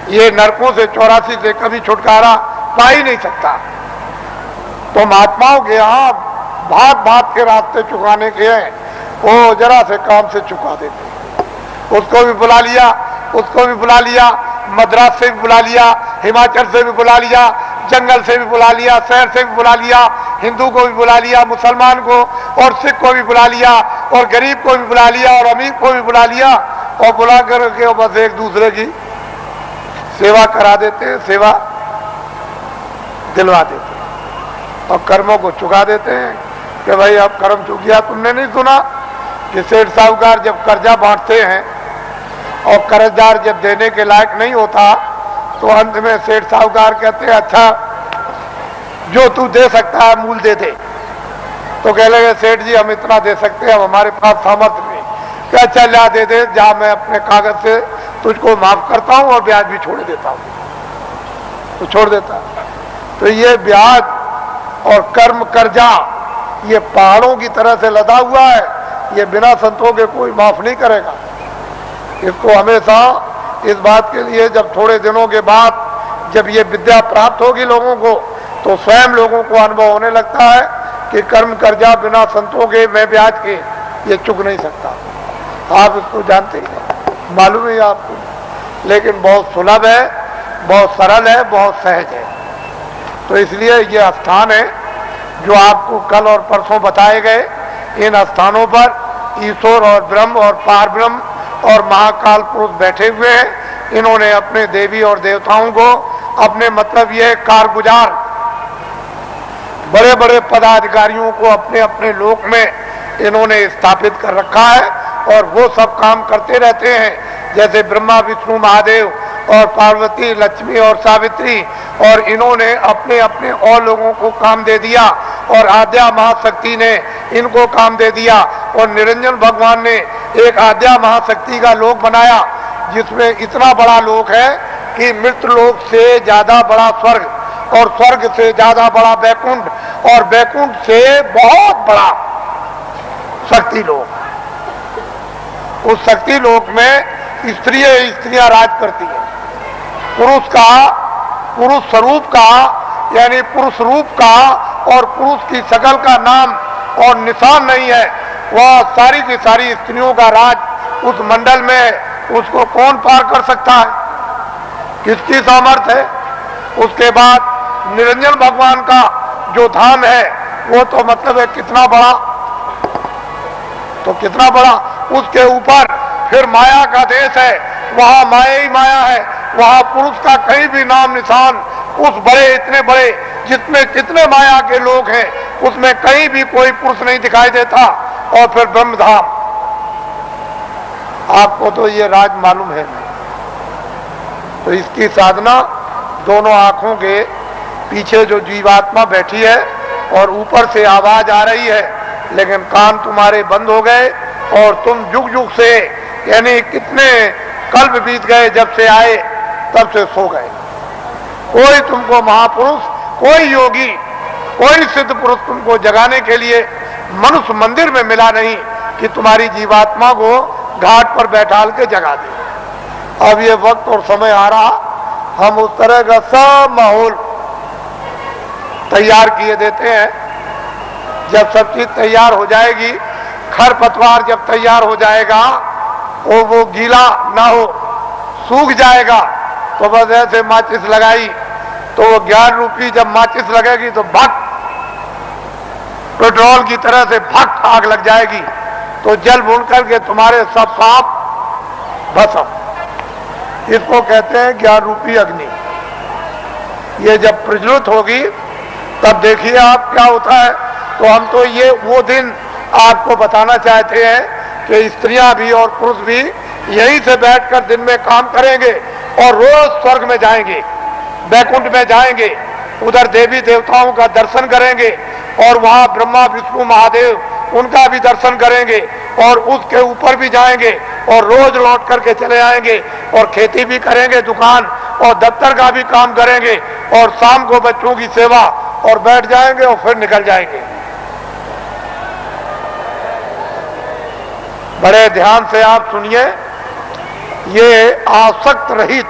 ये नरकों से 84 से कभी छुटकारा पा ही नहीं सकता। तो महात्माओं के यहाँ भाग भाग के रास्ते चुकाने के हैं, वो जरा से काम से चुका देते। उसको भी बुला लिया, उसको भी बुला लिया, मद्रास से भी बुला लिया, हिमाचल से भी बुला लिया, जंगल से भी बुला लिया, शहर से भी बुला लिया, हिंदू को भी बुला लिया, मुसलमान को और सिख को भी बुला लिया, और गरीब को भी बुला लिया और अमीर को भी बुला लिया और बुला करके बस एक दूसरे की सेवा करा देते हैं, सेवा दिलवा देते हैं और कर्मों को चुका देते हैं कि भाई अब कर्म चुक गया। तुमने नहीं सुना कि सेठ साहूकार जब कर्जा बांटते हैं और कर्जदार जब देने के लायक नहीं होता तो अंत में सेठ साहूकार कहते हैं अच्छा जो तू दे सकता है मूल दे दे। तो कह लगे सेठ जी हम इतना दे सकते हैं, अब हमारे पास सामर्थ्य नहीं। क्या अच्छा ला दे दे, जा मैं अपने कागज से तुझको माफ करता हूं और ब्याज भी छोड़ देता हूं। तो छोड़ देता है। तो ये ब्याज और कर्म कर्जा ये पहाड़ों की तरह से लदा हुआ है, ये बिना संतों के कोई माफ नहीं करेगा। इसको हमेशा इस बात के लिए जब थोड़े दिनों के बाद जब ये विद्या प्राप्त होगी लोगों को तो स्वयं लोगों को अनुभव होने लगता है कि कर्म कर्जा बिना संतों के मैं ब्याज के ये चुक नहीं सकता। आप इसको जानते ही, मालूम है आपको, लेकिन बहुत सुलभ है, बहुत सरल है, बहुत सहज है। तो इसलिए ये स्थान है जो आपको कल और परसों बताए गए। इन स्थानों पर ईश्वर और ब्रह्म और पार ब्रह्म और महाकाल पुरुष बैठे हुए हैं। इन्होंने अपने देवी और देवताओं को अपने मतलब ये कारगुजार बड़े बड़े पदाधिकारियों को अपने अपने लोक में इन्होंने स्थापित कर रखा है और वो सब काम करते रहते हैं। जैसे ब्रह्मा विष्णु महादेव और पार्वती लक्ष्मी और सावित्री, और इन्होंने अपने अपने और लोगों को काम दे दिया और आद्या महाशक्ति ने इनको काम दे दिया और निरंजन भगवान ने एक आद्या महाशक्ति का लोक बनाया जिसमें इतना बड़ा लोक है कि मृत लोक से ज्यादा बड़ा स्वर्ग और स्वर्ग से ज्यादा बड़ा बैकुंठ और बैकुंठ से बहुत बड़ा शक्ति लोक। उस शक्ति लोक में स्त्रियां राज करती हैं। पुरुष स्वरूप का यानी पुरुष रूप का और पुरुष की शकल का नाम और निशान नहीं है। वह सारी की सारी स्त्रियों का राज उस मंडल में उसको कौन पार कर सकता है, किसकी सामर्थ्य है। उसके बाद निरंजन भगवान का जो धाम है वो तो मतलब है कितना बड़ा, तो कितना बड़ा। उसके ऊपर फिर माया का देश है, वहां माया ही माया है, वहां पुरुष का कहीं भी नाम निशान उस बड़े इतने बड़े जितने जितने माया के लोग हैं उसमें कहीं भी कोई पुरुष नहीं दिखाई देता। और फिर ब्रह्मधाम, आपको तो ये राज मालूम है नहीं। तो इसकी साधना दोनों आंखों के पीछे जो जीवात्मा बैठी है और ऊपर से आवाज आ रही है लेकिन कान तुम्हारे बंद हो गए और तुम जुग जुग से यानी कितने कल्प बीत गए जब से आए तब से सो गए। कोई तुमको महापुरुष, कोई योगी, कोई सिद्ध पुरुष तुमको जगाने के लिए मनुष्य मंदिर में मिला नहीं कि तुम्हारी जीवात्मा को घाट पर बैठाल के जगा दे। अब ये वक्त और समय आ रहा, हम उस तरह का सब माहौल तैयार किए देते हैं। जब सब चीज तैयार हो जाएगी, खरपतवार जब तैयार हो जाएगा और वो गीला ना हो, सूख जाएगा, तो बस ऐसे माचिस लगाई तो वो 11 रुपये जब माचिस लगेगी तो भट पेट्रोल की तरह से भट आग लग जाएगी। तो जल भून करके तुम्हारे सब पाप भस्म। इसको कहते हैं 11 रुपये अग्नि। ये जब प्रज्वलित होगी तब देखिए आप क्या होता है। तो हम तो ये वो दिन आपको बताना चाहते हैं कि स्त्रियां भी और पुरुष भी यहीं से बैठकर दिन में काम करेंगे और रोज स्वर्ग में जाएंगे, बैकुंठ में जाएंगे, उधर देवी देवताओं का दर्शन करेंगे और वहां ब्रह्मा विष्णु महादेव उनका भी दर्शन करेंगे और उसके ऊपर भी जाएंगे और रोज लौट करके चले आएंगे और खेती भी करेंगे, दुकान और दफ्तर का भी काम करेंगे और शाम को बच्चों की सेवा और बैठ जाएंगे और फिर निकल जाएंगे। बड़े ध्यान से आप सुनिए, ये आसक्त रहित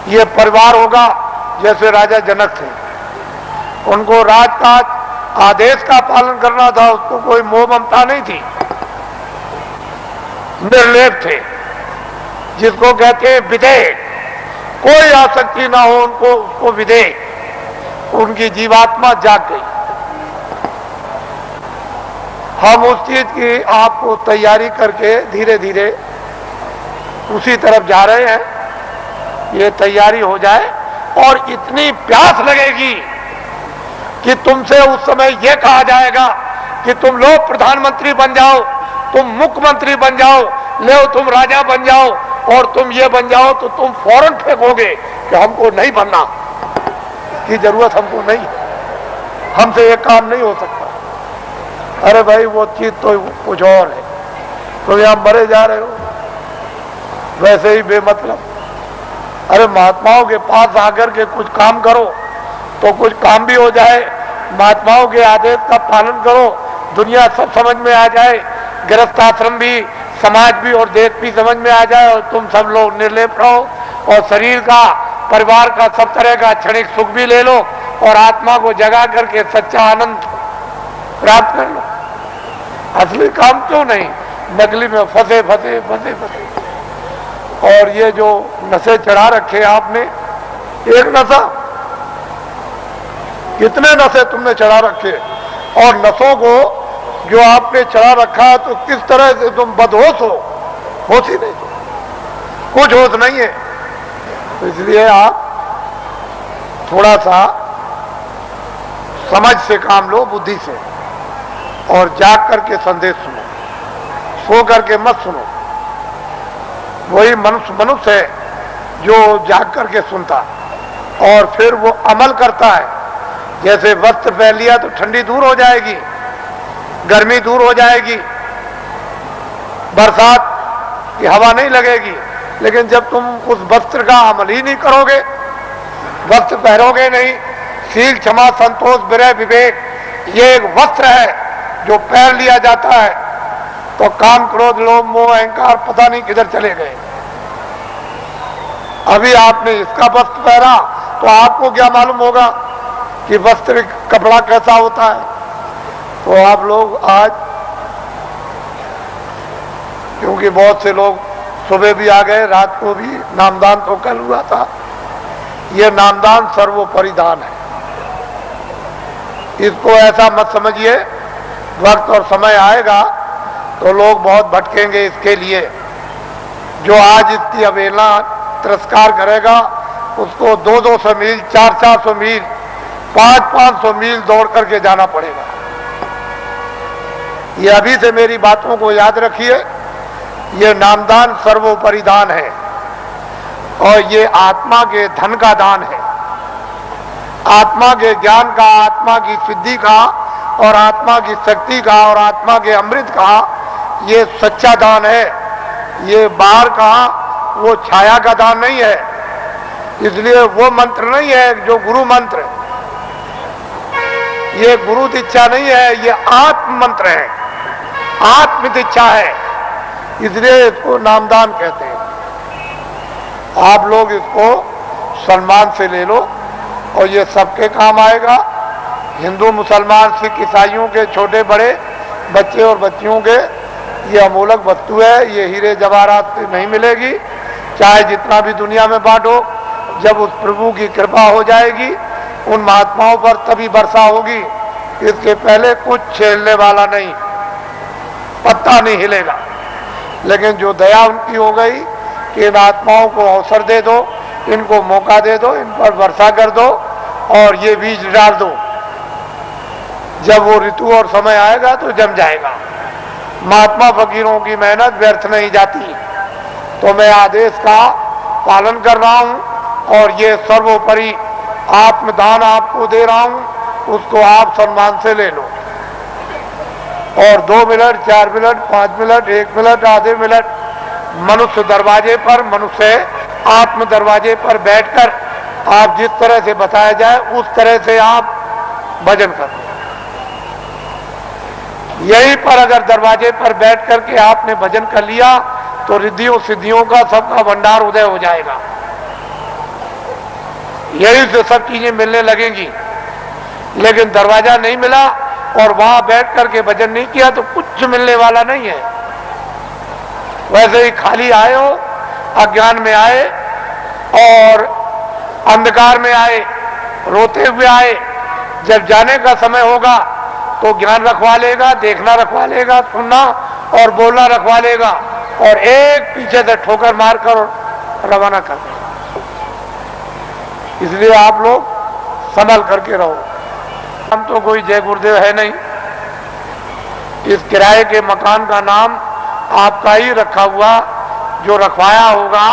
ये परिवार होगा जैसे राजा जनक थे। उनको राजकाज आदेश का पालन करना था, उसको कोई मोह ममता नहीं थी, निर्लेप थे, जिसको कहते हैं विधेय। कोई आसक्ति ना हो उनको, उसको विधेय। उनकी जीवात्मा जाग गई। हम उस चीज की आपको तैयारी करके धीरे धीरे उसी तरफ जा रहे हैं। ये तैयारी हो जाए और इतनी प्यास लगेगी कि तुमसे उस समय यह कहा जाएगा कि तुम लोग प्रधानमंत्री बन जाओ, तुम मुख्यमंत्री बन जाओ, ले तुम राजा बन जाओ और तुम ये बन जाओ, तो तुम फौरन फेंकोगे कि हमको नहीं बनना की जरूरत, हमको नहीं, हमसे ये काम नहीं हो सकता। अरे भाई वो चीज तो कुछ और है। तुम यहां मरे जा रहे हो वैसे ही बेमतलब। अरे महात्माओं के पास आकर के कुछ काम करो तो कुछ काम भी हो जाए, महात्माओं के आदेश का पालन करो, दुनिया सब समझ में आ जाए, गृहस्थ आश्रम भी, समाज भी और देश भी समझ में आ जाए और तुम सब लोग निर्लेप रहो और शरीर का, परिवार का, सब तरह का क्षणिक सुख भी ले लो और आत्मा को जगा करके सच्चा आनंद प्राप्त कर लो। असली काम क्यों नहीं, नकली में फंसे फंसे फंसे फंसे। और ये जो नशे चढ़ा रखे आपने, एक नशा, कितने नशे तुमने चढ़ा रखे, और नशों को जो आपने चढ़ा रखा तो किस तरह से तुम बदहोश हो, होश ही नहीं, कुछ होश नहीं है। तो इसलिए आप थोड़ा सा समझ से काम लो, बुद्धि से, और जाग करके संदेश सुनो, सो करके मत सुनो। वही मनुष्य है जो जाग करके सुनता और फिर वो अमल करता है। जैसे वस्त्र पहन लिया तो ठंडी दूर हो जाएगी, गर्मी दूर हो जाएगी, बरसात की हवा नहीं लगेगी, लेकिन जब तुम उस वस्त्र का अमल ही नहीं करोगे, वस्त्र पहनोगे नहीं, शील, क्षमा, संतोष, विनय, विवेक, ये एक वस्त्र है जो पहन लिया जाता है, तो काम, क्रोध, लोभ, मोह, अहंकार पता नहीं किधर चले गए। अभी आपने इसका वस्त्र पहना तो आपको क्या मालूम होगा कि वस्त्र, कपड़ा कैसा होता है। तो आप लोग आज, क्योंकि बहुत से लोग सुबह भी आ गए, रात को भी, नामदान तो कल हुआ था, ये नामदान सर्वोपरि दान है। इसको ऐसा मत समझिए, वक्त और समय आएगा तो लोग बहुत भटकेंगे इसके लिए। जो आज इसकी अवहेलना, तिरस्कार करेगा, उसको 200-200 मील, 400-400 मील, 500-500 मील दौड़ करके जाना पड़ेगा। ये अभी से मेरी बातों को याद रखिए। ये नामदान सर्वोपरि दान है और ये आत्मा के धन का दान है, आत्मा के ज्ञान का, आत्मा की सिद्धि का और आत्मा की शक्ति का और आत्मा के अमृत का ये सच्चा दान है। ये बाहर का वो छाया का दान नहीं है। इसलिए वो मंत्र नहीं है जो गुरु मंत्र, ये गुरु दीक्षा नहीं है, ये आत्म मंत्र है, आत्म दीक्षा है। इसलिए इसको नामदान कहते हैं। आप लोग इसको सम्मान से ले लो और ये सबके काम आएगा। हिंदू, मुसलमान, सिख, ईसाइयों के, छोटे बड़े, बच्चे और बच्चियों के, ये अमूलक वस्तु है। ये हीरे जवाहरात से नहीं मिलेगी, चाहे जितना भी दुनिया में बांटो। जब उस प्रभु की कृपा हो जाएगी उन महात्माओं पर, तभी वर्षा होगी। इसके पहले कुछ छेड़ने वाला नहीं, पत्ता नहीं हिलेगा। लेकिन जो दया उनकी हो गई कि इन आत्माओं को अवसर दे दो, इनको मौका दे दो, इन पर वर्षा कर दो और ये बीज डाल दो, जब वो ऋतु और समय आएगा तो जम जाएगा। महात्मा फकीरों की मेहनत व्यर्थ नहीं जाती। तो मैं आदेश का पालन कर रहा हूं और ये सर्वोपरि आत्मदान आपको दे रहा हूं, उसको आप सम्मान से ले लो। और 2 मिनट, 4 मिनट, 5 मिनट, 1 मिनट, आधे मिनट मनुष्य दरवाजे पर, मनुष्य आत्म दरवाजे पर बैठकर आप जिस तरह से बताया जाए उस तरह से आप भजन करो। यहीं पर अगर दरवाजे पर बैठ करके आपने भजन कर लिया तो रिद्धियों सिद्धियों का सबका भंडार उदय हो जाएगा। यही से सब चीजें मिलने लगेंगी। लेकिन दरवाजा नहीं मिला और वहां बैठ करके भजन नहीं किया तो कुछ मिलने वाला नहीं है। वैसे ही खाली आए हो, अज्ञान में आए और अंधकार में आए, रोते हुए आए। जब जाने का समय होगा तो ज्ञान रखवा लेगा, देखना रखवा लेगा, सुनना और बोलना रखवा लेगा, और एक पीछे से ठोकर मारकर रवाना कर देगा। इसलिए आप लोग संभल करके रहो। हम तो कोई जय गुरुदेव है नहीं, इस किराए के मकान का नाम आपका ही रखा हुआ, जो रखवाया होगा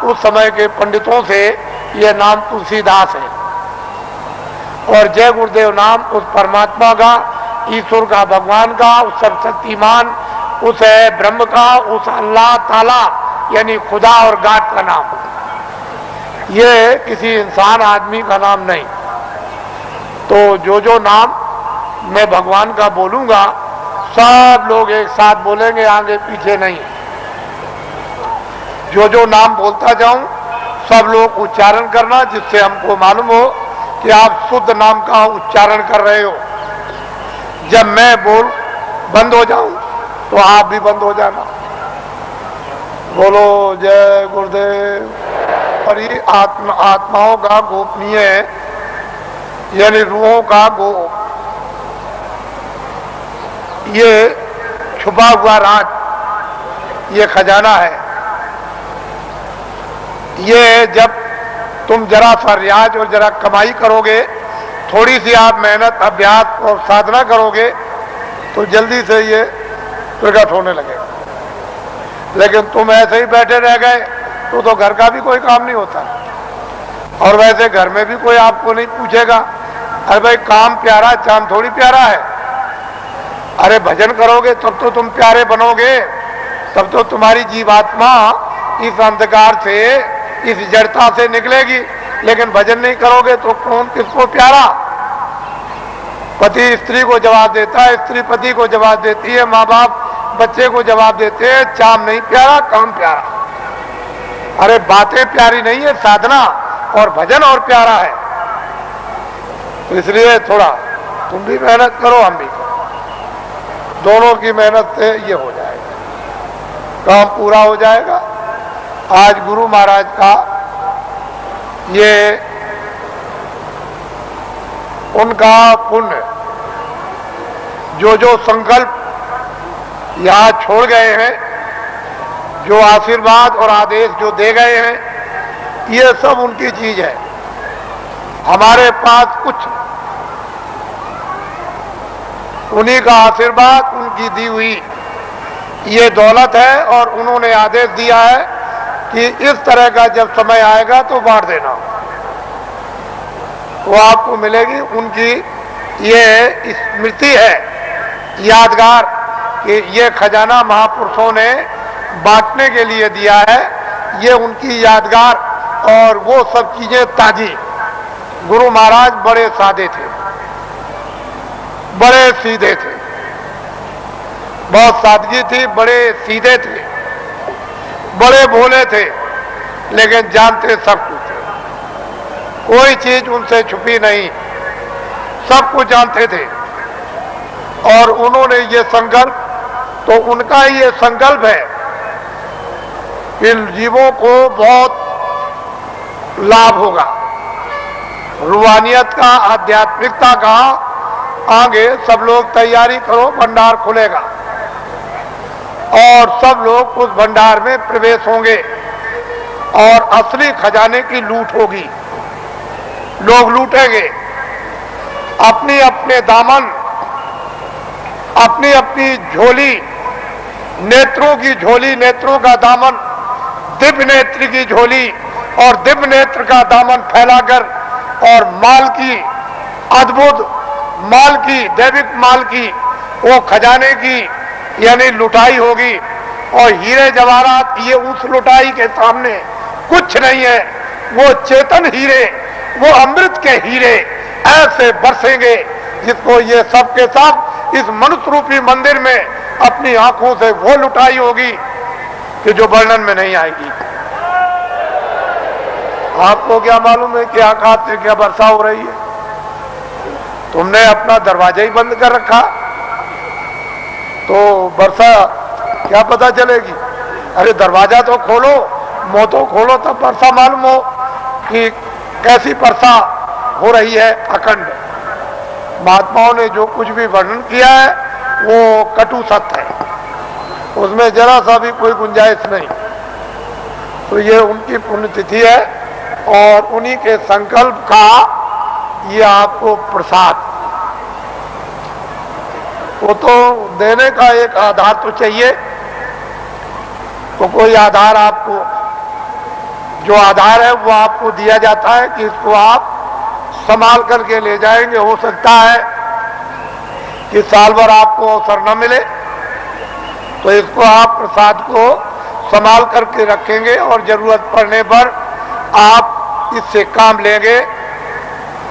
उस समय के पंडितों से, यह नाम तुलसीदास है। और जय गुरुदेव नाम उस परमात्मा का, ईश्वर का, भगवान का, उस सर्वशक्तिमान, उस ब्रह्म का, उस अल्लाह ताला यानी खुदा और गाड का नाम। ये किसी इंसान आदमी का नाम नहीं। तो जो नाम मैं भगवान का बोलूंगा सब लोग एक साथ बोलेंगे, आगे पीछे नहीं। जो नाम बोलता जाऊं सब लोग उच्चारण करना, जिससे हमको मालूम हो कि आप शुद्ध नाम का उच्चारण कर रहे हो। जब मैं बोल बंद हो जाऊं तो आप भी बंद हो जाना। बोलो जय गुरुदेव। और ये आत्माओं का गोपनीय यानी रूहों का ये छुपा हुआ राज, ये खजाना है। ये जब तुम जरा सा रियाज और जरा कमाई करोगे, थोड़ी सी आप मेहनत, अभ्यास और साधना करोगे, तो जल्दी से ये प्रकट होने लगेगा। लेकिन तुम ऐसे ही बैठे रह गए तो घर का भी कोई काम नहीं होता। और वैसे घर में भी कोई आपको नहीं पूछेगा, अरे भाई काम प्यारा, चांद थोड़ी प्यारा है। अरे भजन करोगे तब तो तुम प्यारे बनोगे, तब तो तुम्हारी जीवात्मा इस अंधकार से, इस जड़ता से निकलेगी। लेकिन भजन नहीं करोगे तो कौन किसको प्यारा? पति स्त्री को जवाब देता है, स्त्री पति को जवाब देती है, माँ बाप बच्चे को जवाब देते हैं। चाम नहीं प्यारा, काम प्यारा। अरे बातें प्यारी नहीं है, साधना और भजन और प्यारा है। तो इसलिए थोड़ा तुम भी मेहनत करो, हम भी करो, दोनों की मेहनत से ये हो जाएगा, काम पूरा हो जाएगा। आज गुरु महाराज का ये उनका पुण्य, जो संकल्प यहाँ छोड़ गए हैं, जो आशीर्वाद और आदेश जो दे गए हैं, ये सब उनकी चीज है। हमारे पास कुछ उन्हीं का आशीर्वाद, उनकी दी हुई ये दौलत है। और उन्होंने आदेश दिया है कि इस तरह का जब समय आएगा तो बांट देना, वो आपको मिलेगी। उनकी ये स्मृति है, यादगार, कि ये खजाना महापुरुषों ने बांटने के लिए दिया है। ये उनकी यादगार और वो सब चीजें ताजी। गुरु महाराज बड़े सादे थे, बड़े सीधे थे, बहुत सादगी थी, बड़े सीधे थे, बड़े भोले थे, लेकिन जानते सब कुछ थे। कोई चीज उनसे छुपी नहीं, सब कुछ जानते थे। और उन्होंने ये संकल्प, तो उनका ये संकल्प है कि जीवों को बहुत लाभ होगा, रूहानियत का, आध्यात्मिकता का। आगे सब लोग तैयारी करो, भंडार खुलेगा और सब लोग उस भंडार में प्रवेश होंगे और असली खजाने की लूट होगी। लोग लूटेंगे अपनी अपने दामन, अपनी अपनी झोली, नेत्रों की झोली, नेत्रों का दामन, दिव्य नेत्र की झोली और दिव्य नेत्र का दामन फैलाकर, और माल की, अद्भुत माल की, दैविक माल की, वो खजाने की यानी लुटाई होगी। और हीरे जवाहरात ये उस लुटाई के सामने कुछ नहीं है। वो चेतन हीरे, वो अमृत के हीरे ऐसे बरसेंगे जिसको ये सब के सब इस मनुष्य रूपी मंदिर में अपनी आंखों से वो लुटाई होगी कि जो वर्णन में नहीं आएगी। आपको क्या मालूम है कि आकाश से क्या वर्षा हो रही है? तुमने अपना दरवाजा ही बंद कर रखा, तो वर्षा क्या पता चलेगी? अरे दरवाजा तो खोलो, मुंह तो खोलो, तब वर्षा मालूम हो कि कैसी वर्षा हो रही है अखंड। महात्माओं ने जो कुछ भी वर्णन किया है वो कटु सत्य है, उसमें जरा सा भी कोई गुंजाइश नहीं। तो ये उनकी पुण्यतिथि है और उन्हीं के संकल्प का ये आपको प्रसाद। वो तो देने का एक आधार तो चाहिए, तो कोई आधार आपको, जो आधार है वो आपको दिया जाता है कि इसको आप संभाल करके ले जाएंगे। हो सकता है कि साल भर आपको अवसर न मिले, तो इसको आप प्रसाद को संभाल करके रखेंगे और जरूरत पड़ने पर आप इससे काम लेंगे।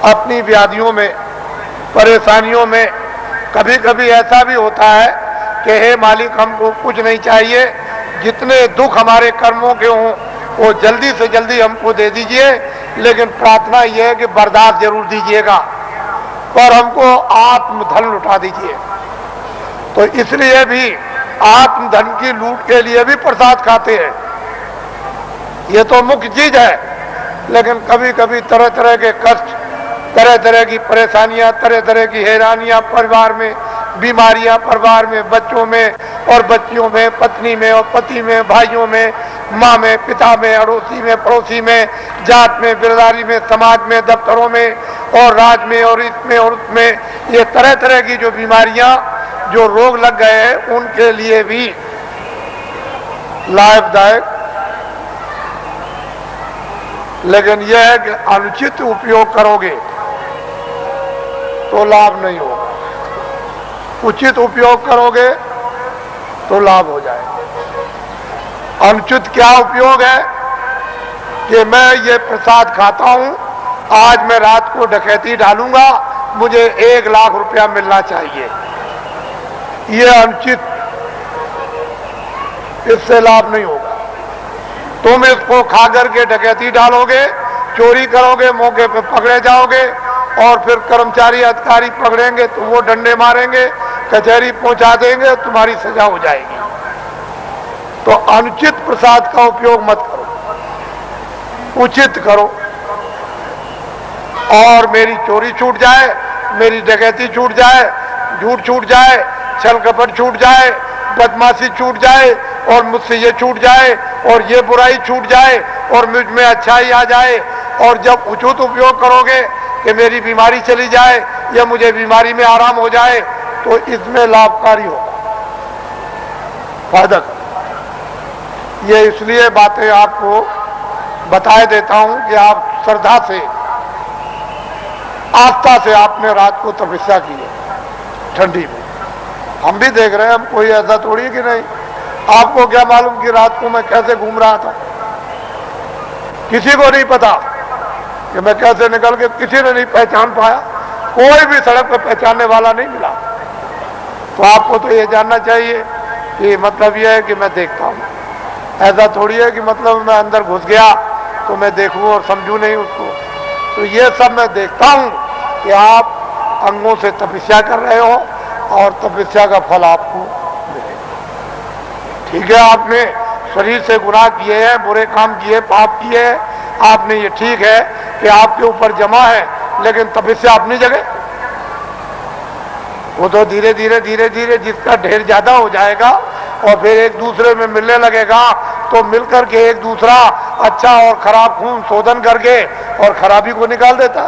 अपनी व्याधियों में, परेशानियों में कभी कभी ऐसा भी होता है कि हे मालिक, हमको कुछ नहीं चाहिए, जितने दुख हमारे कर्मों के हों वो जल्दी से जल्दी हमको दे दीजिए, लेकिन प्रार्थना यह है कि बर्दाश्त जरूर दीजिएगा, पर हमको आत्मधन लुटा दीजिए। तो इसलिए भी आत्मधन की लूट के लिए भी प्रसाद खाते हैं, ये तो मुख्य चीज है। लेकिन कभी कभी तरह तरह के कष्ट, तरह तरह की परेशानियां, तरह तरह की हैरानियां परिवार में, बीमारियां परिवार में, बच्चों में और बच्चियों में, पत्नी में और पति में, भाइयों में, माँ में, पिता में, अड़ोसी में, पड़ोसी में, जात में, बिरदारी में, समाज में, दफ्तरों में और राज में और इसमें और उसमें, ये तरह तरह की जो बीमारियां, जो रोग लग गए हैं, उनके लिए भी लाभदायक। लेकिन यह है कि अनुचित उपयोग करोगे तो लाभ नहीं होगा, उचित उपयोग करोगे तो लाभ हो जाएगा। अनुचित क्या उपयोग है कि मैं ये प्रसाद खाता हूं, आज मैं रात को डकैती डालूंगा, मुझे 1 लाख रुपया मिलना चाहिए, ये अनुचित, इससे लाभ नहीं होगा। तुम इसको खा करके डकैती डालोगे, चोरी करोगे, मौके पे पकड़े जाओगे और फिर कर्मचारी अधिकारी पकड़ेंगे तो वो डंडे मारेंगे, कचहरी पहुंचा देंगे, तुम्हारी सजा हो जाएगी। तो अनुचित प्रसाद का उपयोग मत करो, उचित करो। और मेरी चोरी छूट जाए, मेरी डकैती छूट जाए, झूठ छूट जाए, छल कपट छूट जाए, बदमाशी छूट जाए और मुझसे ये छूट जाए और ये बुराई छूट जाए और मुझ में अच्छाई आ जाए, और जब उचित उपयोग करोगे कि मेरी बीमारी चली जाए या मुझे बीमारी में आराम हो जाए, तो इसमें लाभकारी होगा, फायदा। ये इसलिए बातें आपको बताए देता हूं कि आप श्रद्धा से, आस्था से आपने रात को तपस्या की है ठंडी में। हम भी देख रहे हैं, हम कोई ऐसा थोड़ी कि नहीं। आपको क्या मालूम कि रात को मैं कैसे घूम रहा था, किसी को नहीं पता कि मैं कैसे निकल के, किसी ने नहीं पहचान पाया, कोई भी सड़क पर पहचानने वाला नहीं मिला। तो आपको तो ये जानना चाहिए कि मतलब ये है कि मैं देखता हूँ, ऐसा थोड़ी है कि मतलब मैं अंदर घुस गया तो मैं देखूँ और समझूँ नहीं उसको। तो ये सब मैं देखता हूँ कि आप अंगों से तपस्या कर रहे हो और तपस्या का फल आपको मिलेगा। ठीक है, आपने शरीर से गुनाह किए हैं, बुरे काम किए, पाप किए हैं, आपने, ये ठीक है कि आपके ऊपर जमा है, लेकिन तपस्या अपनी जगह। वो तो धीरे धीरे धीरे धीरे जिसका ढेर ज्यादा हो जाएगा और फिर एक दूसरे में मिलने लगेगा, तो मिलकर के एक दूसरा अच्छा और खराब खून शोधन करके और खराबी को निकाल देता।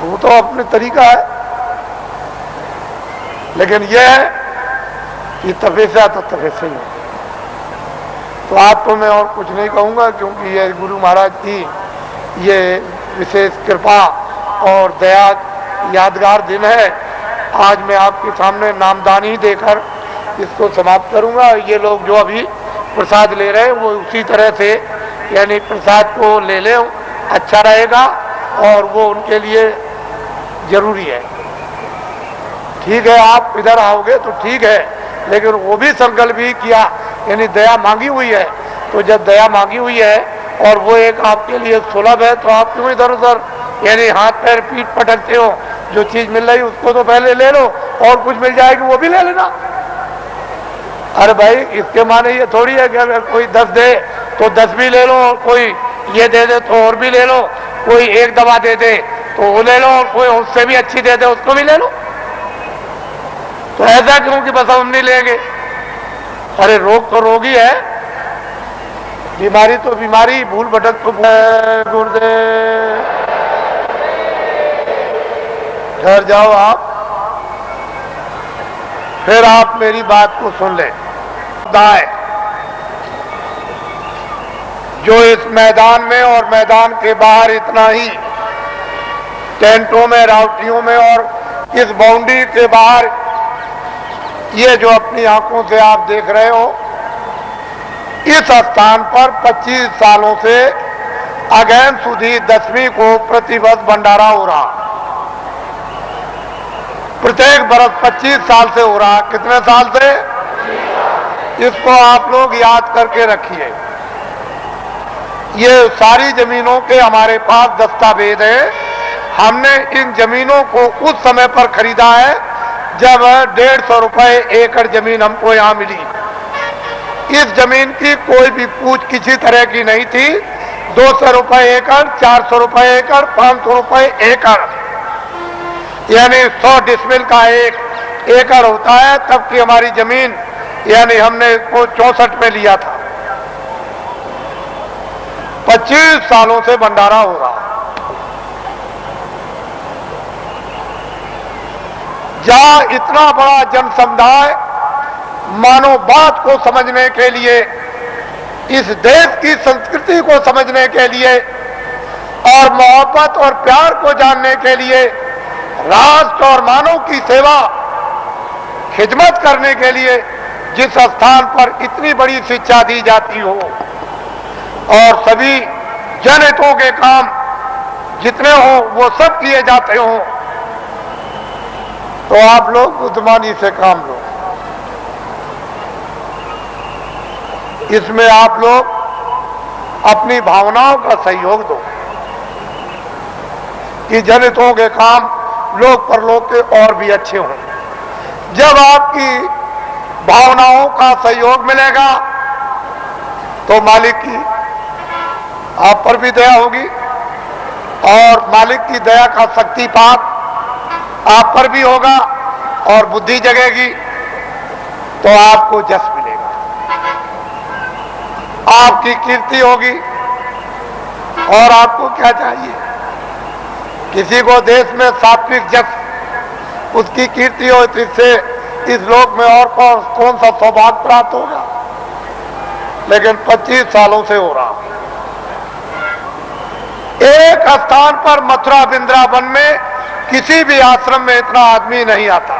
वो तो अपने तरीका है। लेकिन यह है कि तपस्या तो तपस्या ही है। तो आपको मैं और कुछ नहीं कहूँगा, क्योंकि ये गुरु महाराज की ये विशेष कृपा और दया यादगार दिन है। आज मैं आपके सामने नामदानी देकर इसको समाप्त करूँगा। ये लोग जो अभी प्रसाद ले रहे हैं वो उसी तरह से, यानी प्रसाद को ले लें, अच्छा रहेगा और वो उनके लिए जरूरी है। ठीक है, आप इधर आओगे तो ठीक है, लेकिन वो भी संकल्प ही किया, यानी दया मांगी हुई है। तो जब दया मांगी हुई है और वो एक आपके लिए सुलभ है, तो आप क्यों इधर उधर यानी हाथ पैर पीठ पटकते हो? जो चीज मिल रही उसको तो पहले ले लो, और कुछ मिल जाएगी वो भी ले लेना। अरे भाई, इसके माने ये थोड़ी है कि अगर कोई 10 दे तो 10 भी ले लो, और कोई ये दे दे तो और भी ले लो, कोई एक दवा दे दे तो वो ले लो, और कोई उससे भी अच्छी दे दे उसको भी ले लो। तो ऐसा क्यों कि बस हम नहीं लेंगे? अरे रोग तो रोग ही है, बीमारी तो बीमारी, भूल भटक तो गुरुदेव। घर जाओ आप, फिर आप मेरी बात को सुन लें। दाएं जो इस मैदान में और मैदान के बाहर इतना ही टेंटों में, रावटियों में और इस बाउंड्री के बाहर ये जो अपनी आंखों से आप देख रहे हो, इस स्थान पर 25 सालों से अगैन सुधी 10वीं को प्रतिवर्ष भंडारा हो रहा। प्रत्येक बरस 25 साल से हो रहा। कितने साल से? इसको आप लोग याद करके रखिए। ये सारी जमीनों के हमारे पास दस्तावेज है। हमने इन जमीनों को उस समय पर खरीदा है जब 150 रुपए एकड़ जमीन हमको यहां मिली। इस जमीन की कोई भी पूछ किसी तरह की नहीं थी। 200 रुपए एकड़, 400 रुपए एकड़, 500 रुपए एकड़, यानी 100 डिसमिल का एक एकड़ होता है। तब की हमारी जमीन, यानी हमने इसको 64 में लिया था। 25 सालों से भंडारा हो रहा। जहां इतना बड़ा जन समुदाय मानव बात को समझने के लिए, इस देश की संस्कृति को समझने के लिए और मोहब्बत और प्यार को जानने के लिए, राष्ट्र और मानव की सेवा खिदमत करने के लिए जिस स्थान पर इतनी बड़ी शिक्षा दी जाती हो और सभी जनहितों के काम जितने हो वो सब किए जाते हो, तो आप लोग बुद्धिमानी से काम लो। इसमें आप लोग अपनी भावनाओं का सहयोग दो कि जनहितों के काम लोक परलोक के और भी अच्छे हों। जब आपकी भावनाओं का सहयोग मिलेगा तो मालिक की आप पर भी दया होगी और मालिक की दया का शक्तिपात आप पर भी होगा और बुद्धि जगेगी तो आपको जस मिलेगा, आपकी कीर्ति होगी। और आपको क्या चाहिए? किसी को देश में सात्विक जस, उसकी कीर्ति हो, इससे इस लोक में और कौन सा सौभाग्य प्राप्त होगा? लेकिन 25 सालों से हो रहा। एक स्थान पर मथुरा वृंदावन में किसी भी आश्रम में इतना आदमी नहीं आता।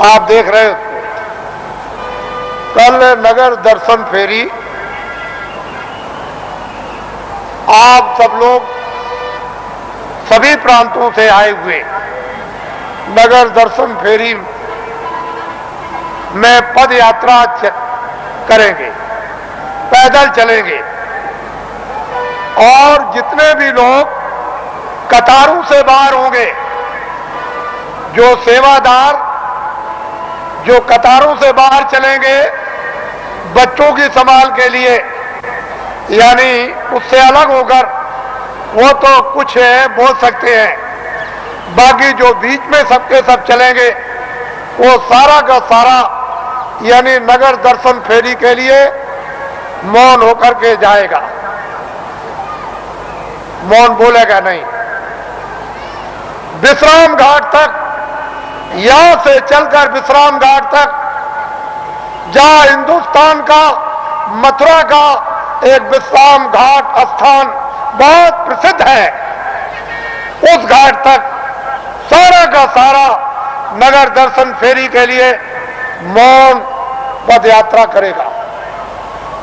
आप देख रहे हो कल नगर दर्शन फेरी, आप सब लोग सभी प्रांतों से आए हुए नगर दर्शन फेरी में पद यात्रा करेंगे, पैदल चलेंगे और जितने भी लोग कतारों से बाहर होंगे, जो सेवादार जो कतारों से बाहर चलेंगे बच्चों की संभाल के लिए, यानी उससे अलग होकर वो तो कुछ है बोल सकते हैं, बाकी जो बीच में सबके सब चलेंगे वो सारा का सारा यानी नगर दर्शन फेरी के लिए मौन होकर के जाएगा, मौन बोलेगा नहीं। विश्राम घाट तक, यहां से चलकर विश्राम घाट तक, जहां हिंदुस्तान का मथुरा का एक विश्राम घाट स्थान बहुत प्रसिद्ध है, उस घाट तक सारा का सारा नगर दर्शन फेरी के लिए मौन पद यात्रा करेगा।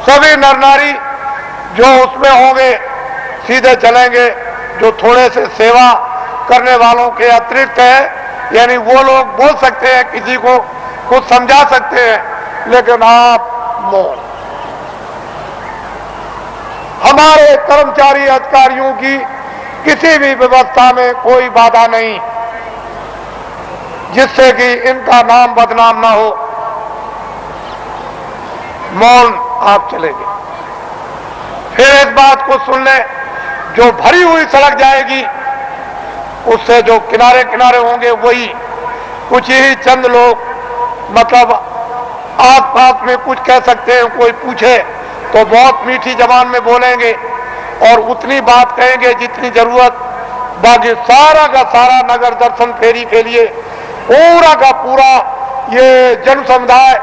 सभी नर नारी जो उसमें होंगे सीधे चलेंगे, जो थोड़े से सेवा करने वालों के अतिरिक्त है, यानी वो लोग बोल सकते हैं, किसी को कुछ समझा सकते हैं, लेकिन आप मौन। हमारे कर्मचारी अधिकारियों की किसी भी व्यवस्था में कोई बाधा नहीं जिससे कि इनका नाम बदनाम ना हो। मौन आप चलेंगे। फिर इस बात को सुन लें, जो भरी हुई सड़क जाएगी उससे जो किनारे किनारे होंगे वही कुछ ही चंद लोग मतलब आस पास में कुछ कह सकते हैं, कोई पूछे तो बहुत मीठी जबान में बोलेंगे और उतनी बात कहेंगे जितनी जरूरत, बाकी सारा का सारा नगर दर्शन फेरी के लिए पूरा का पूरा ये जन समुदाय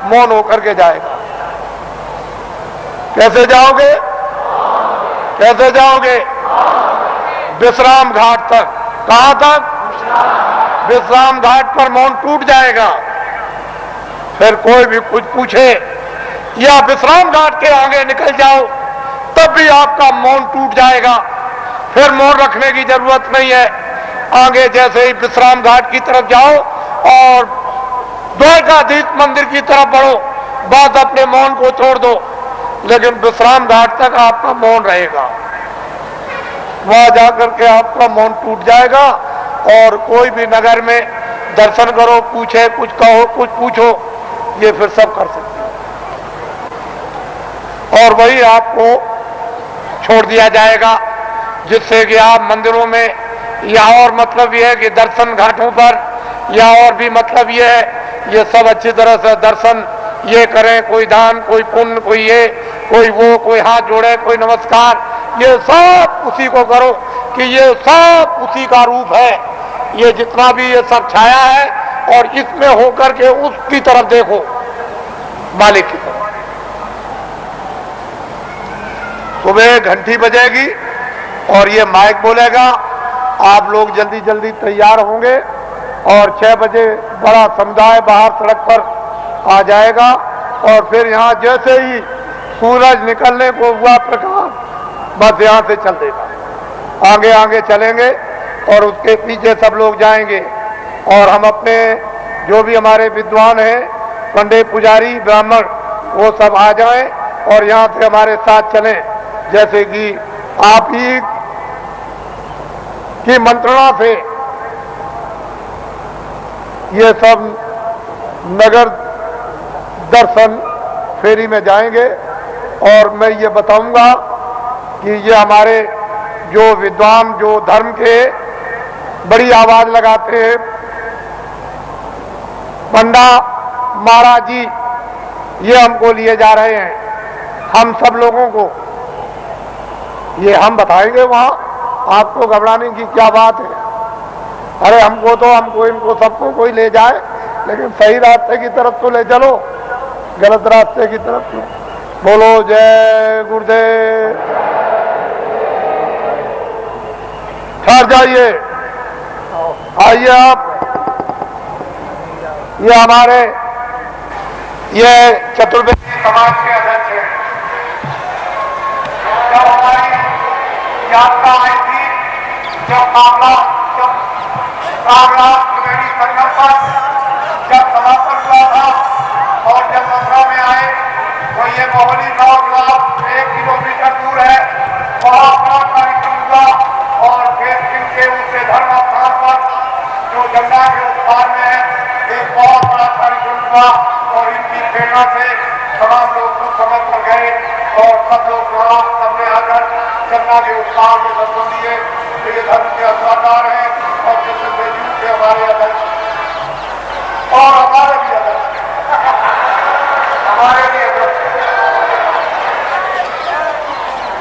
मौन होकर के जाएगा। कैसे जाओगे? कैसे जाओगे? विश्राम घाट तक। कहां तक? विश्राम घाट पर मौन टूट जाएगा। फिर कोई भी कुछ पूछे या विश्राम घाट के आगे निकल जाओ तब भी आपका मौन टूट जाएगा, फिर मौन रखने की जरूरत नहीं है। आगे जैसे ही विश्राम घाट की तरफ जाओ और द्वारकाधीश मंदिर की तरफ बढ़ो, बस अपने मौन को छोड़ दो, लेकिन विश्राम घाट तक आपका मौन रहेगा। वहां जाकर के आपका मौन टूट जाएगा और कोई भी नगर में दर्शन करो, पूछे, कुछ कहो, कुछ पूछो, ये फिर सब कर सकते हो और वही आपको छोड़ दिया जाएगा, जिससे कि आप मंदिरों में या और मतलब यह है कि दर्शन घाटों पर या और भी मतलब यह है ये सब अच्छी तरह से दर्शन ये करें, कोई दान, कोई पुण्य, कोई ये, कोई वो, कोई हाथ जोड़े, कोई नमस्कार, ये सब उसी को करो कि ये सब उसी का रूप है। ये जितना भी ये सब छाया है और इसमें होकर के उसकी तरफ देखो, मालिक की तरफ। सुबह घंटी बजेगी और ये माइक बोलेगा, आप लोग जल्दी जल्दी तैयार होंगे और 6 बजे बड़ा समुदाय बाहर सड़क पर आ जाएगा और फिर यहाँ जैसे ही सूरज निकलने को हुआ प्रकाश, बस यहाँ से चल देगा, आगे आगे चलेंगे और उसके पीछे सब लोग जाएंगे और हम अपने जो भी हमारे विद्वान हैं, पंडित, पुजारी, ब्राह्मण, वो सब आ जाएं और यहाँ से हमारे साथ चलें। जैसे कि आप ही की मंत्रणा से ये सब नगर दर्शन फेरी में जाएंगे और मैं ये बताऊंगा कि ये हमारे जो विद्वान, जो धर्म के बड़ी आवाज लगाते हैं, पंडा महाराज जी, ये हमको लिए जा रहे हैं, हम सब लोगों को ये हम बताएंगे वहां, आपको घबराने की क्या बात है। अरे हमको तो, हमको इनको सबको कोई ले जाए, लेकिन सही रास्ते की तरफ तो ले चलो, गलत रास्ते की तरफ नहीं। बोलो जय गुरुदेव। ठहर जाइए, आइए आप। ये हमारे ये चतुर्वेदी समाज के अध्यक्ष हैं। जब हमारी यात्रा आई थी, जब त्रिवेणी संगम पर जब समापन हुआ था और जब मथुरा में आए तो ये मोहली गांव जो 1 किलोमीटर दूर है, बहुत बड़ा कार्यक्रम हुआ और फिर इनके उनके धर्म स्थान पर जो गंगा के उस पार में है, एक बहुत बड़ा कार्यक्रम हुआ और इनकी प्रेरणा से तमाम लोग उस समय पर गए और सब लोग वहां सामने आकर गंगा के उस पार में दर्शन दिए। ये धर्म के अवतार हैं और चतुर्वेदी के हमारे अध्यक्ष और हमारे भी अध्यक्ष, हमारे भी अध्यक्ष।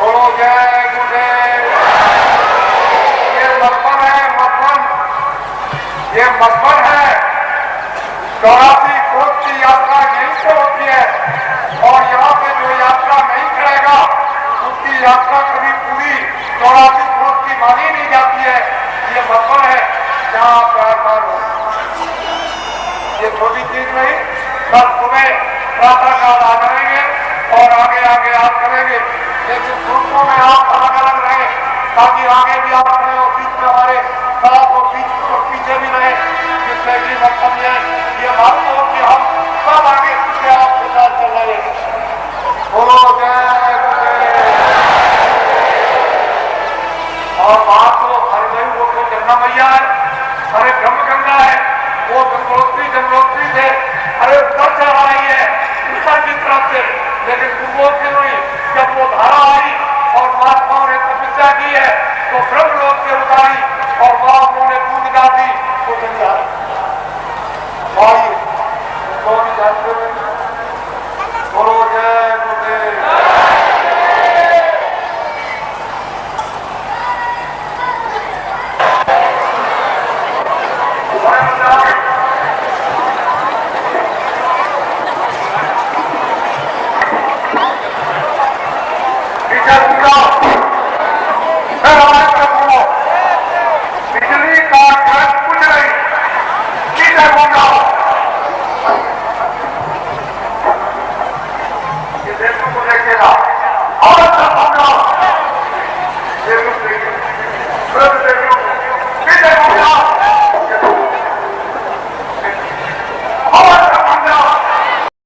बोलो जय गुरुदेव। ये मधुबन है, मधुबन, ये मधुबन है। 84 कोस की यात्रा यहीं से होती है और यहाँ पे जो यात्रा नहीं करेगा उसकी यात्रा कभी पूरी 84 कोस की मानी नहीं जाती है। ये मधुबन है जहाँ आप प्रार्थना हो। ये छोटी चीज नहीं, कल सुबह प्रातः काल आ जाएंगे और आगे आगे आप करेंगे, लेकिन ग्रुपों में आप अलग अलग रहे ताकि आगे भी आप रहे और बीच में हमारे साथ और पीछे भी रहे, जिससे कि मतलब ये मालूम हो कि हम सब आगे पीछे आपके साथ चल रहे हैं। बोलो जय गुरुदेव। और वहां तो हरिदेव वो तो गंगा मैया है, अरे ब्रह्म गंगा है, वो गंगोत्री थे, अरे उधर चल रही है उत्तर की तरफ से, लेकिन पूर्वों से नहीं। जब वो धारा आई और महात्माओं ने तपस्या की है तो ब्रह्म लोक से उतारी और मां उन्होंने दूध डाल दी वो जंजाल